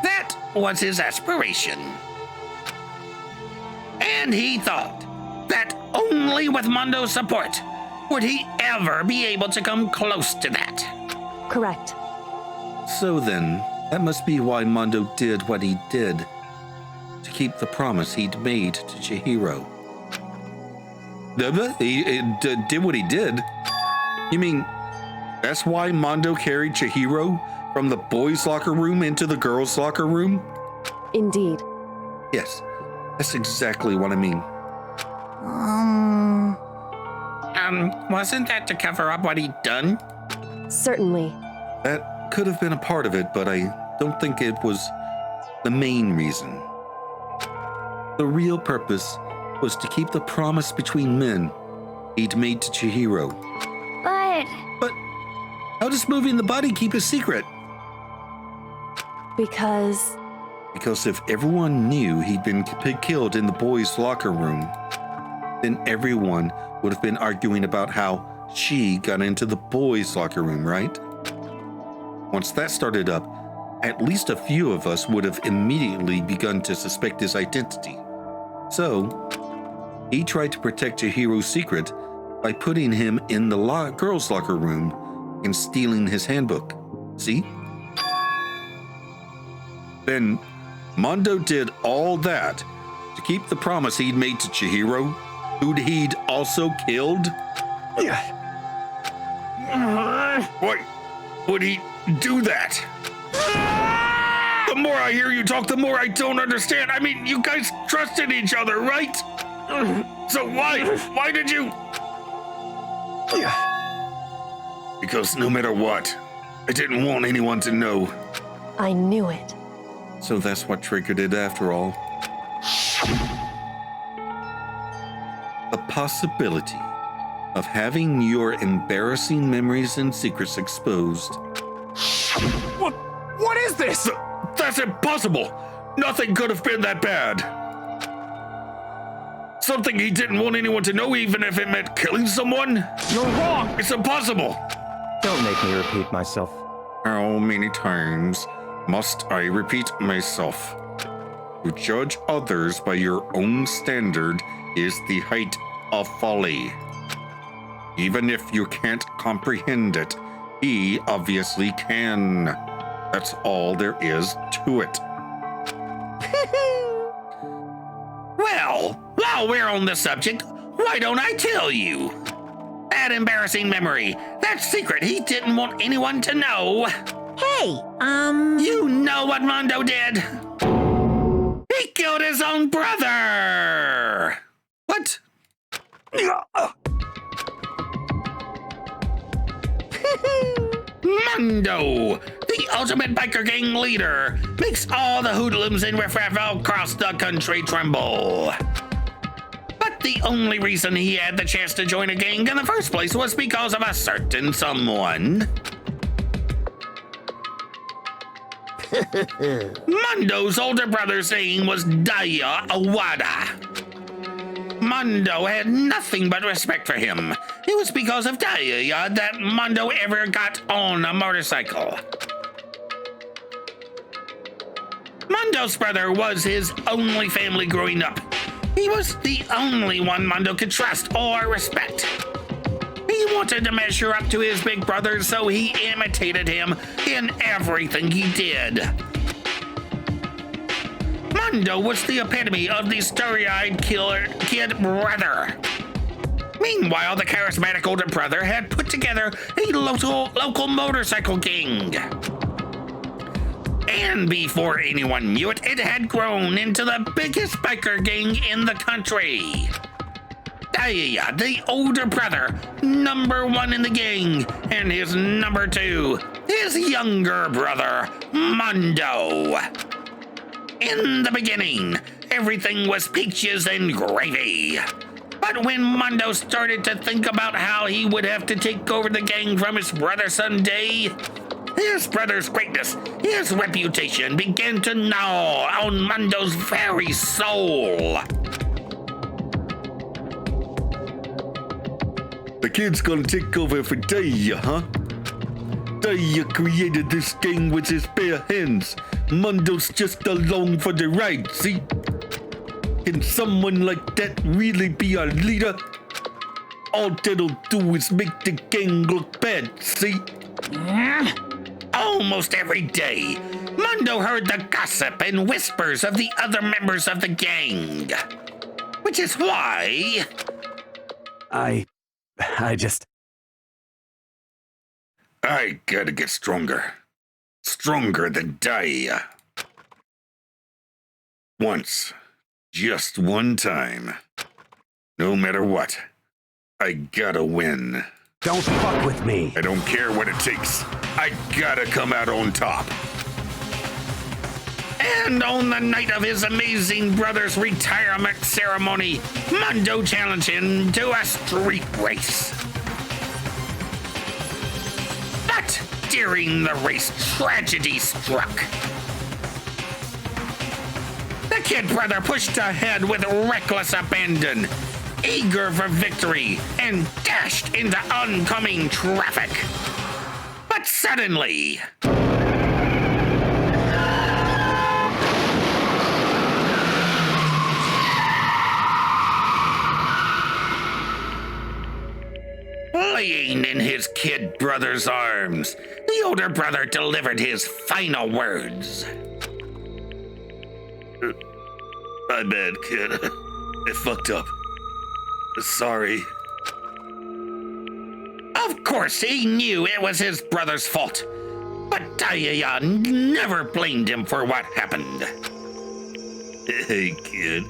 That was his aspiration. And he thought that only with Mondo's support would he ever be able to come close to that. Correct. So then, that must be why Mondo did what he did, to keep the promise he'd made to Chihiro. He did what he did? You mean, that's why Mondo carried Chihiro from the boys' locker room into the girls' locker room? Indeed. Yes, that's exactly what I mean. Wasn't that to cover up what he'd done? Certainly. That could have been a part of it, but I don't think it was the main reason. The real purpose was to keep the promise between men he'd made to Chihiro. But how does moving the body keep a secret? Because Because if everyone knew he'd been killed in the boys' locker room, then everyone would have been arguing about how she got into the boys' locker room, right? Once that started up, at least a few of us would have immediately begun to suspect his identity. So, he tried to protect Chihiro's secret by putting him in the girls' locker room and stealing his handbook. See? Then Mondo did all that to keep the promise he'd made to Chihiro, who he'd also killed? Why would he do that? The more I hear you talk, the more I don't understand. I mean, you guys trusted each other, right? So why? Why did you? Because no matter what, I didn't want anyone to know. I knew it. So that's what triggered it after all. The possibility of having your embarrassing memories and secrets exposed. What is this? That's impossible! Nothing could have been that bad. Something he didn't want anyone to know, even if it meant killing someone? You're wrong! It's impossible! Don't make me repeat myself. How many times must I repeat myself? To judge others by your own standard is the height of folly. Even if you can't comprehend it, he obviously can. That's all there is to it. Well, while we're on the subject, why don't I tell you? That embarrassing memory, that secret he didn't want anyone to know. Hey, You know what Mondo did? He killed his own brother! What? Mondo, the ultimate biker gang leader, makes all the hoodlums in riffraff across the country tremble. But the only reason he had the chance to join a gang in the first place was because of a certain someone. Mondo's older brother's name was Daya Awada. Mondo had nothing but respect for him. It was because of Daya that Mondo ever got on a motorcycle. Mondo's brother was his only family growing up. He was the only one Mondo could trust or respect. He wanted to measure up to his big brother, so he imitated him in everything he did. Mondo was the epitome of the starry-eyed kid brother. Meanwhile, the charismatic older brother had put together a local motorcycle gang. And before anyone knew it, it had grown into the biggest biker gang in the country. Daya, the older brother, number one in the gang, and his number two, his younger brother, Mondo. In the beginning, everything was peaches and gravy. But when Mondo started to think about how he would have to take over the gang from his brother someday, his brother's greatness, his reputation began to gnaw on Mondo's very soul. The kid's gonna take over for Daya, huh? Daya created this gang with his bare hands. Mondo's just along for the ride, see? Can someone like that really be our leader? All that'll do is make the gang look bad, see? Almost every day, Mondo heard the gossip and whispers of the other members of the gang. Which is why... I gotta get stronger. Stronger than Daya. Once. Just one time. No matter what. I gotta win. don't fuck with me. I don't care what it takes. I gotta come out on top. And on the night of his amazing brother's retirement ceremony, Mondo challenged him to a street race. But during the race, tragedy struck. The kid brother pushed ahead with reckless abandon, eager for victory, and dashed into oncoming traffic. But suddenly... Dying in his kid brother's arms, the older brother delivered his final words. My bad, kid. I fucked up. Sorry. Of course, he knew it was his brother's fault, but Taiyaya never blamed him for what happened. Hey, kid.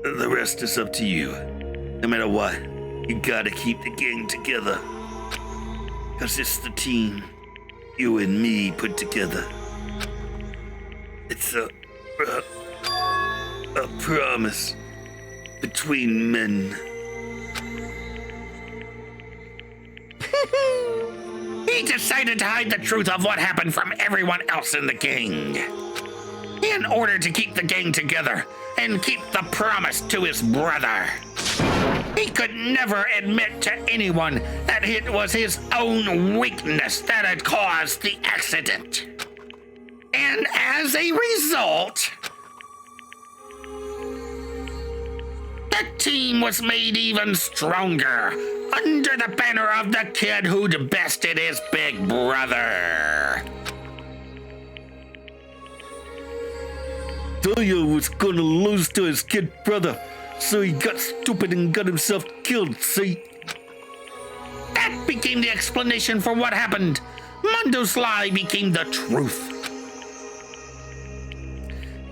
The rest is up to you. No matter what, you gotta keep the gang together. 'Cause it's the team you and me put together. It's a promise between men. He decided to hide the truth of what happened from everyone else in the gang, in order to keep the gang together and keep the promise to his brother. He could never admit to anyone that it was his own weakness that had caused the accident. And as a result, the team was made even stronger under the banner of the kid who'd bested his big brother. Tayo was gonna lose to his kid brother, so he got stupid and got himself killed, see? That became the explanation for what happened. Mundo's lie became the truth.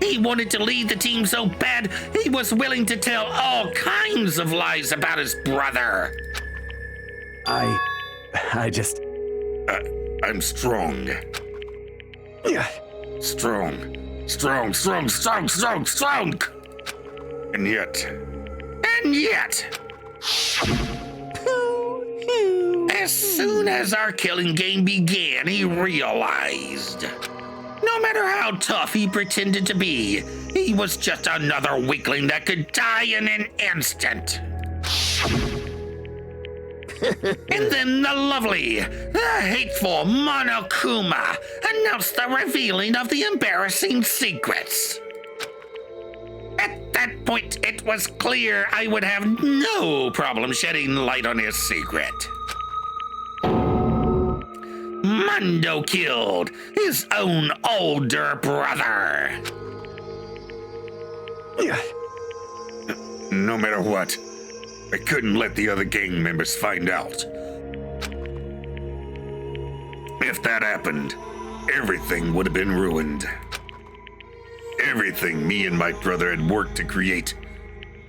He wanted to lead the team so bad, he was willing to tell all kinds of lies about his brother. I'm strong. Yeah. Strong. And yet, as soon as our killing game began, he realized no matter how tough he pretended to be, he was just another weakling that could die in an instant. And then the lovely, the hateful Monokuma announced the revealing of the embarrassing secrets. At that point, it was clear I would have no problem shedding light on his secret. Mundo killed his own older brother. no matter what, I couldn't let the other gang members find out. If that happened, everything would have been ruined. Everything me and my brother had worked to create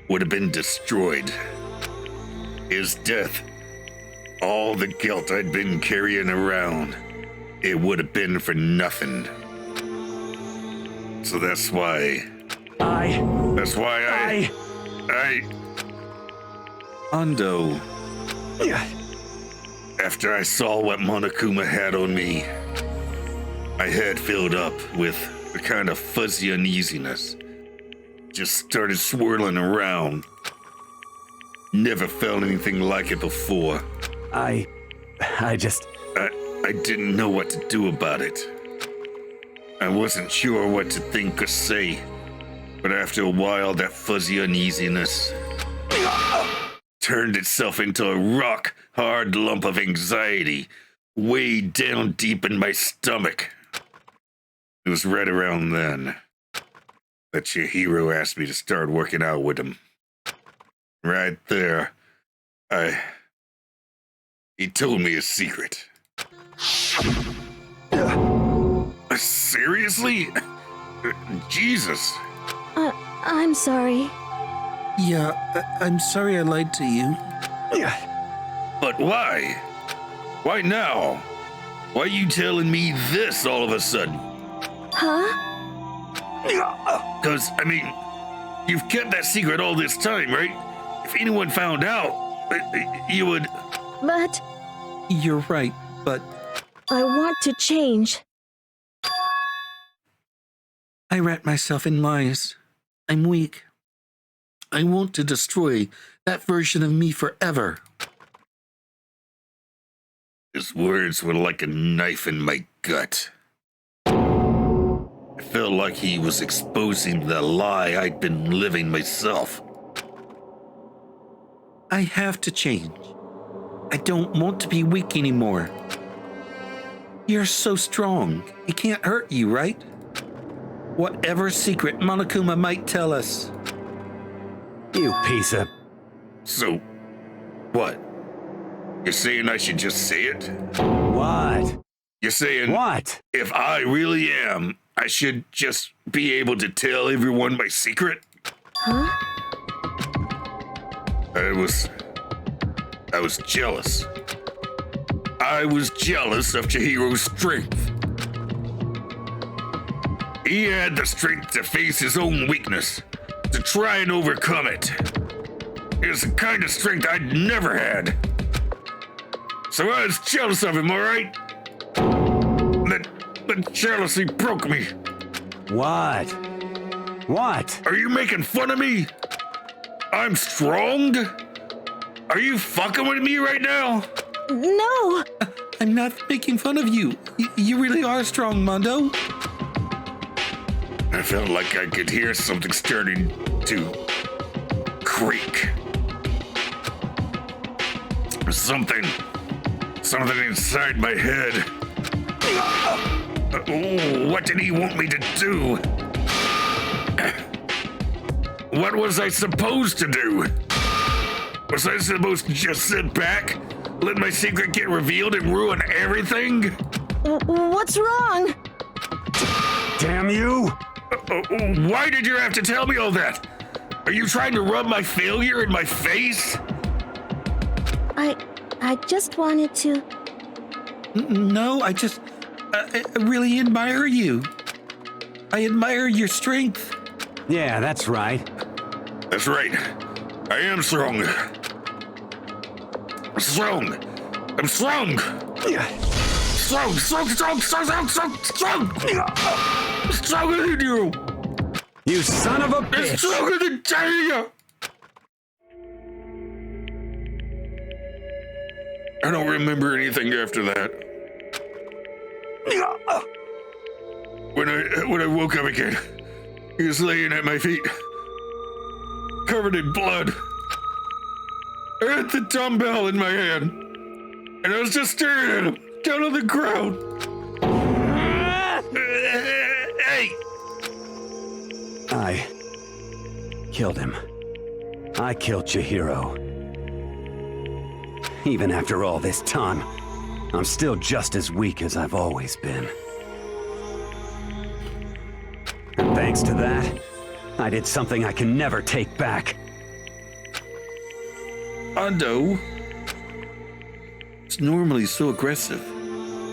would have been destroyed. His death, all the guilt I'd been carrying around, it would have been for nothing. So that's why Ando. After I saw what Monokuma had on me, my head filled up with a kind of fuzzy uneasiness. Just started swirling around. Never felt anything like it before. I didn't know what to do about it. I wasn't sure what to think or say, but after a while, that fuzzy uneasiness turned itself into a rock-hard lump of anxiety way down deep in my stomach. It was right around then that Chihiro asked me to start working out with him. Right there, he told me a secret. Seriously? Jesus. I'm sorry. Yeah, I'm sorry I lied to you. But why? Why now? Why are you telling me this all of a sudden? Huh? Because, I mean, you've kept that secret all this time, right? If anyone found out, you would... But You're right, but I want to change. I wrap myself in lies. I'm weak. I want to destroy that version of me forever. His words were like a knife in my gut. I felt like he was exposing the lie I'd been living myself. I have to change. I don't want to be weak anymore. You're so strong. It can't hurt you, right? Whatever secret Monokuma might tell us. You piece of... So, what? You're saying I should just say it? What? You're saying What? if I really am, I should just be able to tell everyone my secret? Huh? I was jealous. I was jealous of Chihiro's strength. He had the strength to face his own weakness, to try and overcome it. It was the kind of strength I'd never had. So I was jealous of him, all right? That jealousy broke me. What? What? Are you making fun of me? I'm strong? Are you fucking with me right now? No! I'm not making fun of you. You really are strong, Mondo. I felt like I could hear something starting to creak. Something inside my head. What did he want me to do? What was I supposed to do? Was I supposed to just sit back, let my secret get revealed and ruin everything? What's wrong? Damn you! Why did you have to tell me all that? Are you trying to rub my failure in my face? I just wanted to. No, I really admire you. I admire your strength. Yeah, that's right. That's right. I am strong. Strong. I'm strong. Strong. Stronger than you. You son of a I'm bitch! stronger than Tanya. I don't remember anything after that. When I woke up again, he was laying at my feet, covered in blood. I had the dumbbell in my hand, and I was just staring at him down on the ground. Hey! I killed him. I killed Chihiro. Even after all this time, I'm still just as weak as I've always been. And thanks to that, I did something I can never take back. Mondo. It's normally so aggressive,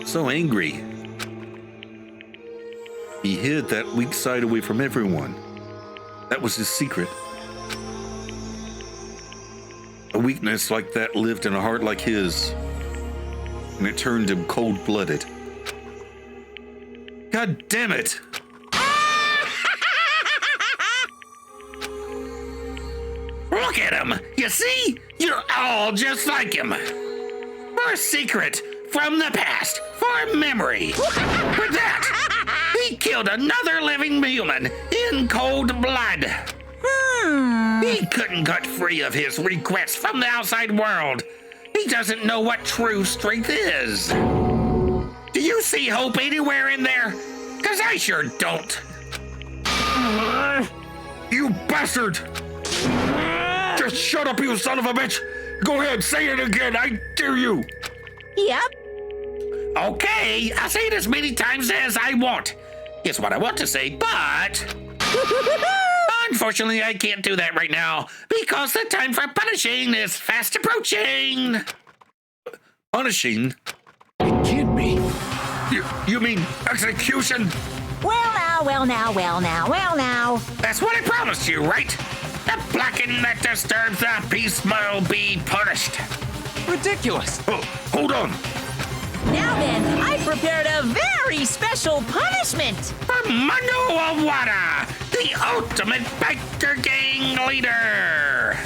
so angry. He hid that weak side away from everyone. That was his secret. A weakness like that lived in a heart like his, and it turned him cold-blooded. God damn it! Look at him! You see? You're all just like him. For secret, from the past, for memory. For that, he killed another living human in cold blood. He couldn't get free of his regrets from the outside world. He doesn't know what true strength is. Do you see hope anywhere in there? 'Cause I sure don't. You bastard! Just shut up, you son of a bitch! Go ahead, say it again, I dare you! Yep. Okay, I'll say it as many times as I want. It's what I want to say, but... Unfortunately, I can't do that right now, because the time for punishing is fast approaching. Punishing? Can't be. You mean execution? Well now. That's what I promised you, right? The blacking that disturbs the peace will be punished. Ridiculous. Oh, hold on. Now then, I prepared a very special punishment. For Mondo Awada, the ultimate biker gang leader.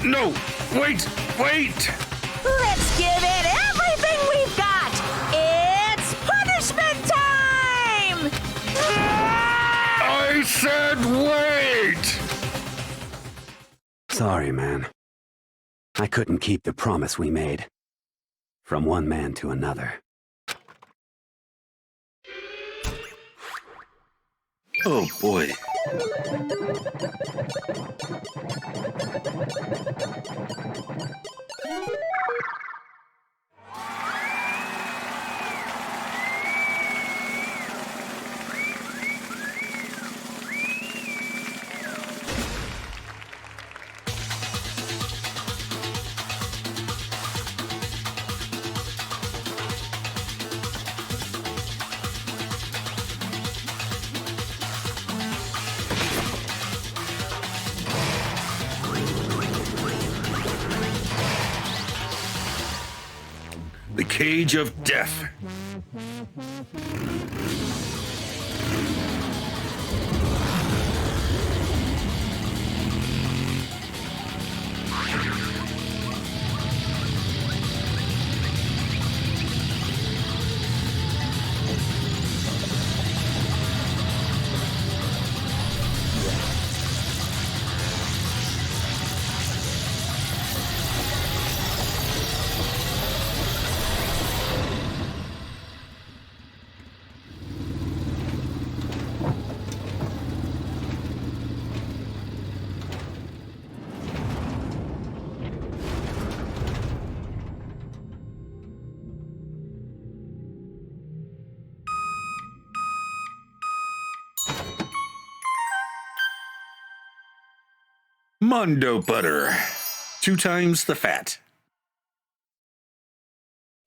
No, wait. Let's give it everything we've got. It's punishment time! I said wait. Sorry, man. I couldn't keep the promise we made. From one man to another. Oh boy. The Cage of Death. Mondo butter. 2 times the fat.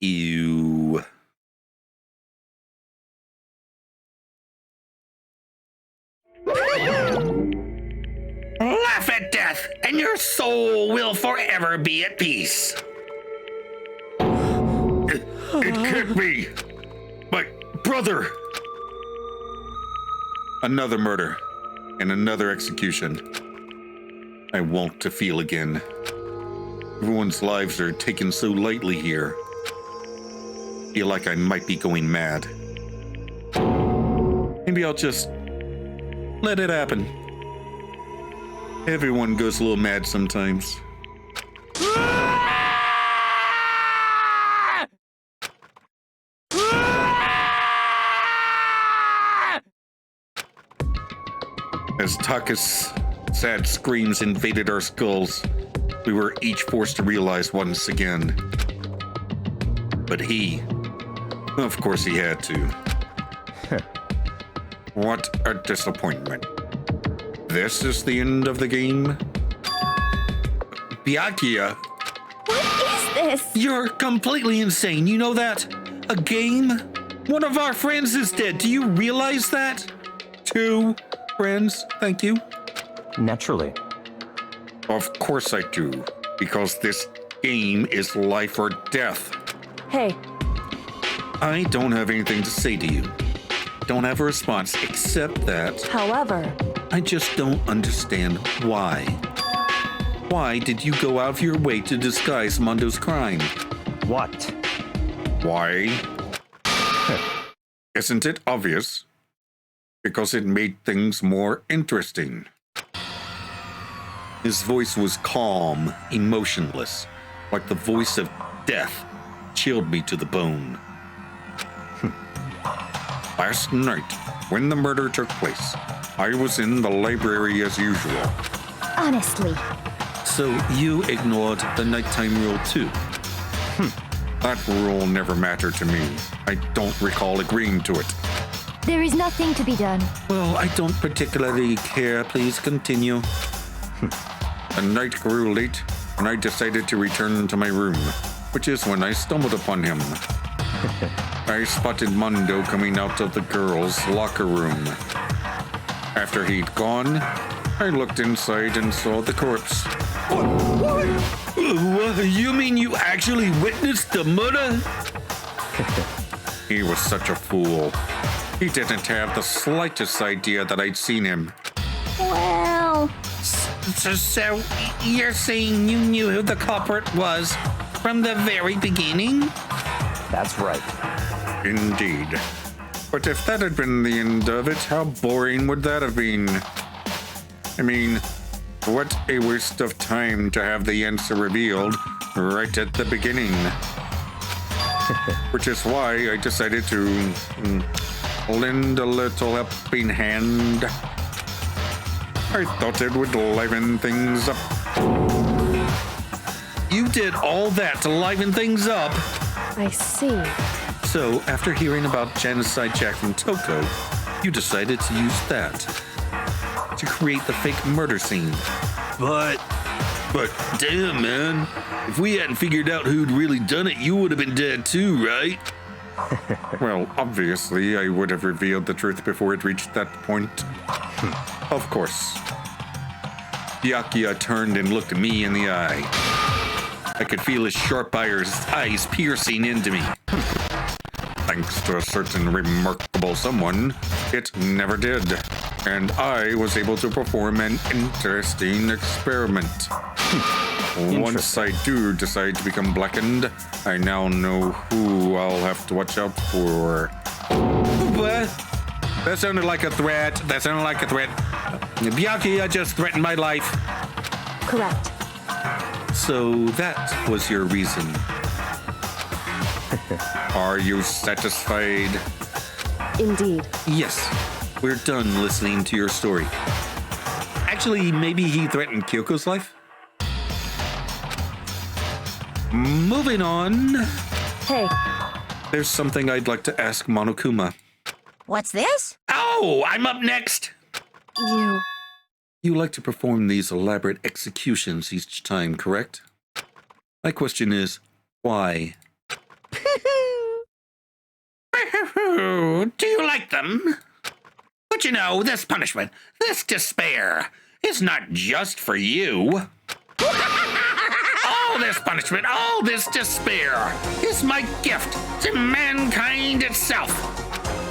Ew. Laugh at death, and your soul will forever be at peace. It can't be. My brother. Another murder and another execution. I want to feel again. Everyone's lives are taken so lightly here. Feel like I might be going mad. Maybe I'll just let it happen. Everyone goes a little mad sometimes. As Taka's sad screams invaded our skulls, we were each forced to realize once again. But he, of course he had to. What a disappointment. This is the end of the game? Byakuya, What is this? You're completely insane. You know that? A game? One of our friends is dead. Do you realize that? 2 friends. Thank you. Naturally. of course I do, because this game is life or death. Hey, I don't have anything to say to you. Don't have a response except that however, I just don't understand why. Why did you go out of your way to disguise Mondo's crime? what? Why? Isn't it obvious? Because it made things more interesting. His voice was calm, emotionless, like the voice of death. Chilled me to the bone. Last night, when the murder took place, I was in the library as usual. Honestly, So you ignored the nighttime rule too? That rule never mattered to me. I don't recall agreeing to it. there is nothing to be done. Well, I don't particularly care. Please continue. The night grew late, and I decided to return to my room, which is when I stumbled upon him. I spotted Mondo coming out of the girls' locker room. After he'd gone, I looked inside and saw the corpse. You mean you actually witnessed the murder? He was such a fool. He didn't have the slightest idea that I'd seen him. Well, So you're saying you knew who the culprit was from the very beginning? That's right. Indeed. But if that had been the end of it, how boring would that have been? I mean, What a waste of time to have the answer revealed right at the beginning. Which is why I decided to lend a little helping hand. I thought it would liven things up. You did all that to liven things up. I see. So, after hearing about Genocide Jack from Toko, you decided to use that to create the fake murder scene. But damn, man. If we hadn't figured out who'd really done it, you would have been dead too, right? Well, obviously, I would have revealed the truth before it reached that point. Of course. Byakuya turned and looked me in the eye. I could feel his sharp eyes piercing into me. Thanks to a certain remarkable someone, it never did. And I was able to perform an interesting experiment. Once I do decide to become blackened, I now know who I'll have to watch out for. What? That sounded like a threat. Byakuya just threatened my life. Correct. So that was your reason. Are you satisfied? Indeed. Yes, we're done listening to your story. Actually, maybe he threatened Kyoko's life? Moving on. Hey, There's something I'd like to ask Monokuma. What's this? Oh, I'm up next. You like to perform these elaborate executions each time, correct? My question is, why? Do you like them? But you know, this punishment, this despair, is not just for you. All this punishment, all this despair is my gift to mankind itself.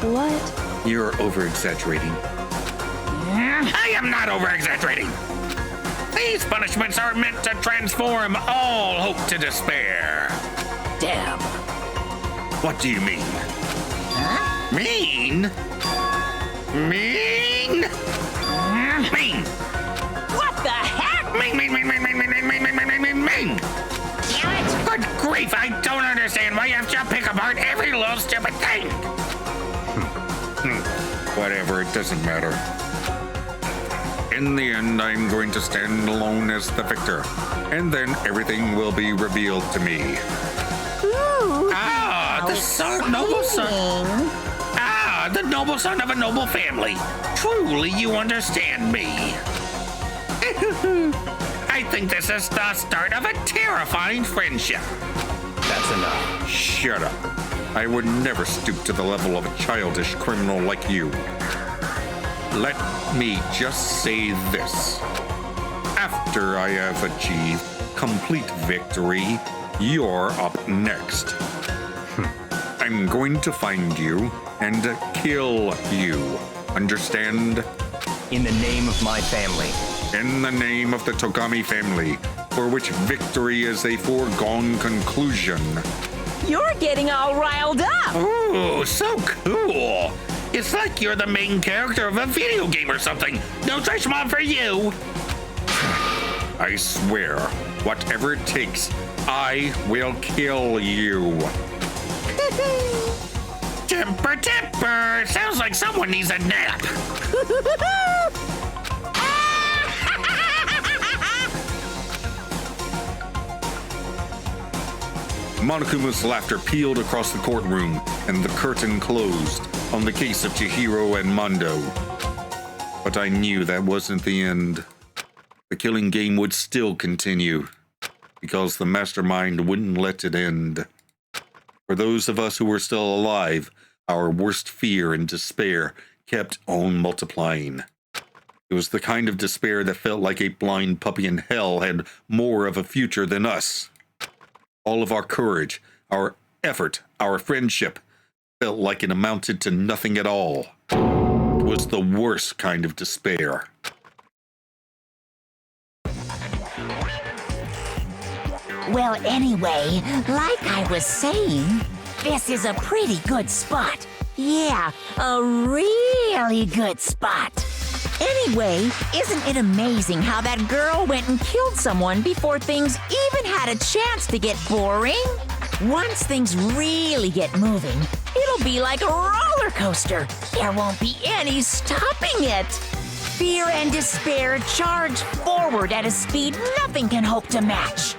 what? You're over-exaggerating. I am not over-exaggerating. These punishments are meant to transform all hope to despair. Damn. What do you mean? Mean? Mean? Mean. What the heck? Mean. Good grief, I don't understand why you have to pick apart every little stupid thing. Whatever, it doesn't matter. In the end, I'm going to stand alone as the victor, and then everything will be revealed to me. Ooh, The noble son of a noble family. Truly, you understand me. I think this is the start of a terrifying friendship. That's enough. Shut up. I would never stoop to the level of a childish criminal like you. Let me just say this. After I have achieved complete victory, you're up next. I'm going to find you and kill you. Understand? In the name of my family. In the name of the Togami family, for which victory is a foregone conclusion. you're getting all riled up. Ooh, so cool. It's like you're the main character of a video game or something. No trash mob for you. I swear, whatever it takes, I will kill you. Temper. Sounds like someone needs a nap. Monokuma's laughter peeled across the courtroom, and the curtain closed on the case of Chihiro and Mondo. But I knew that wasn't the end. The killing game would still continue, because the mastermind wouldn't let it end. For those of us who were still alive, our worst fear and despair kept on multiplying. It was the kind of despair that felt like a blind puppy in hell had more of a future than us. All of our courage, our effort, our friendship felt like it amounted to nothing at all. It was the worst kind of despair. Well, anyway, like I was saying, this is a pretty good spot. Yeah, a really good spot. Anyway, isn't it amazing how that girl went and killed someone before things even had a chance to get boring? Once things really get moving, it'll be like a roller coaster. There won't be any stopping it. Fear and despair charge forward at a speed nothing can hope to match.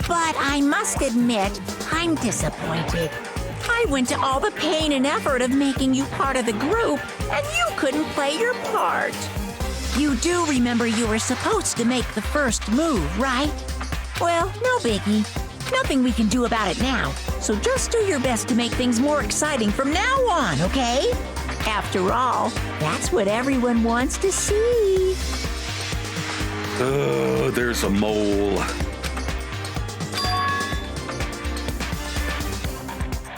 But I must admit, I'm disappointed. I went to all the pain and effort of making you part of the group, and you couldn't play your part. You do remember you were supposed to make the first move, right? Well, no biggie. Nothing we can do about it now, so just do your best to make things more exciting from now on, okay? After all, that's what everyone wants to see. Oh, there's a mole.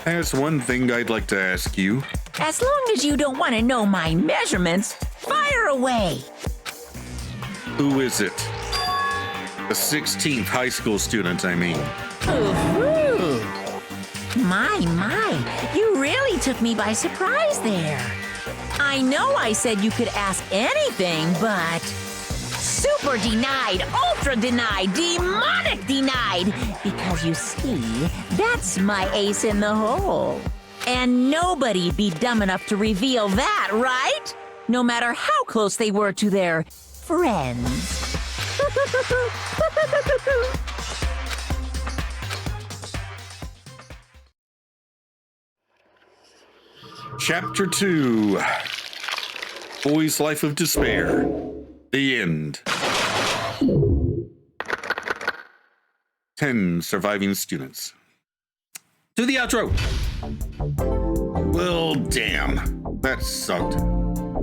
There's one thing I'd like to ask you. As long as you don't want to know my measurements, fire away. Who is it? The 16th high school student, I mean. Ooh. My, you really took me by surprise there. I know I said you could ask anything, but super denied, ultra denied, demonic denied, because you see, that's my ace in the hole. And nobody'd be dumb enough to reveal that, right? No matter how close they were to their friends. Chapter 2. Boy's Life of Despair. The end. 10 surviving students. To the outro. Well, damn. That sucked.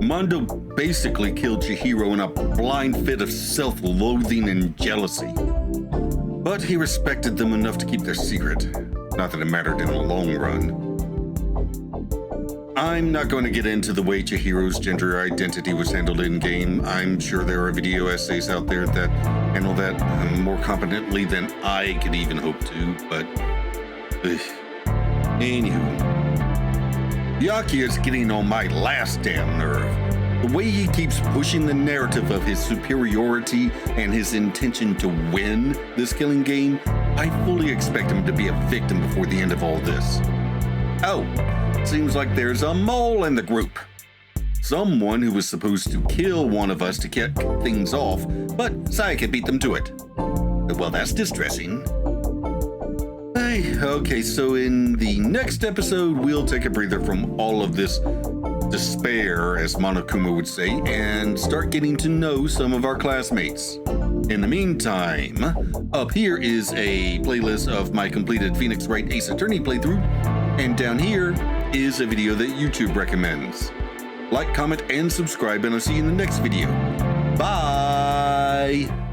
Mondo basically killed Chihiro in a blind fit of self-loathing and jealousy. But he respected them enough to keep their secret. Not that it mattered in the long run. I'm not going to get into the way Chihiro's gender identity was handled in-game. I'm sure there are video essays out there that handle that more competently than I could even hope to, but... Anywho. Byakuya is getting on my last damn nerve. The way he keeps pushing the narrative of his superiority and his intention to win this killing game, I fully expect him to be a victim before the end of all this. Oh, seems like there's a mole in the group. Someone who was supposed to kill one of us to kick things off, but Sayaka beat them to it. Well, that's distressing. Okay, so in the next episode, we'll take a breather from all of this despair, as Monokuma would say, and start getting to know some of our classmates. In the meantime, up here is a playlist of my completed Phoenix Wright Ace Attorney playthrough, and down here is a video that YouTube recommends. Like, comment, and subscribe, and I'll see you in the next video. Bye!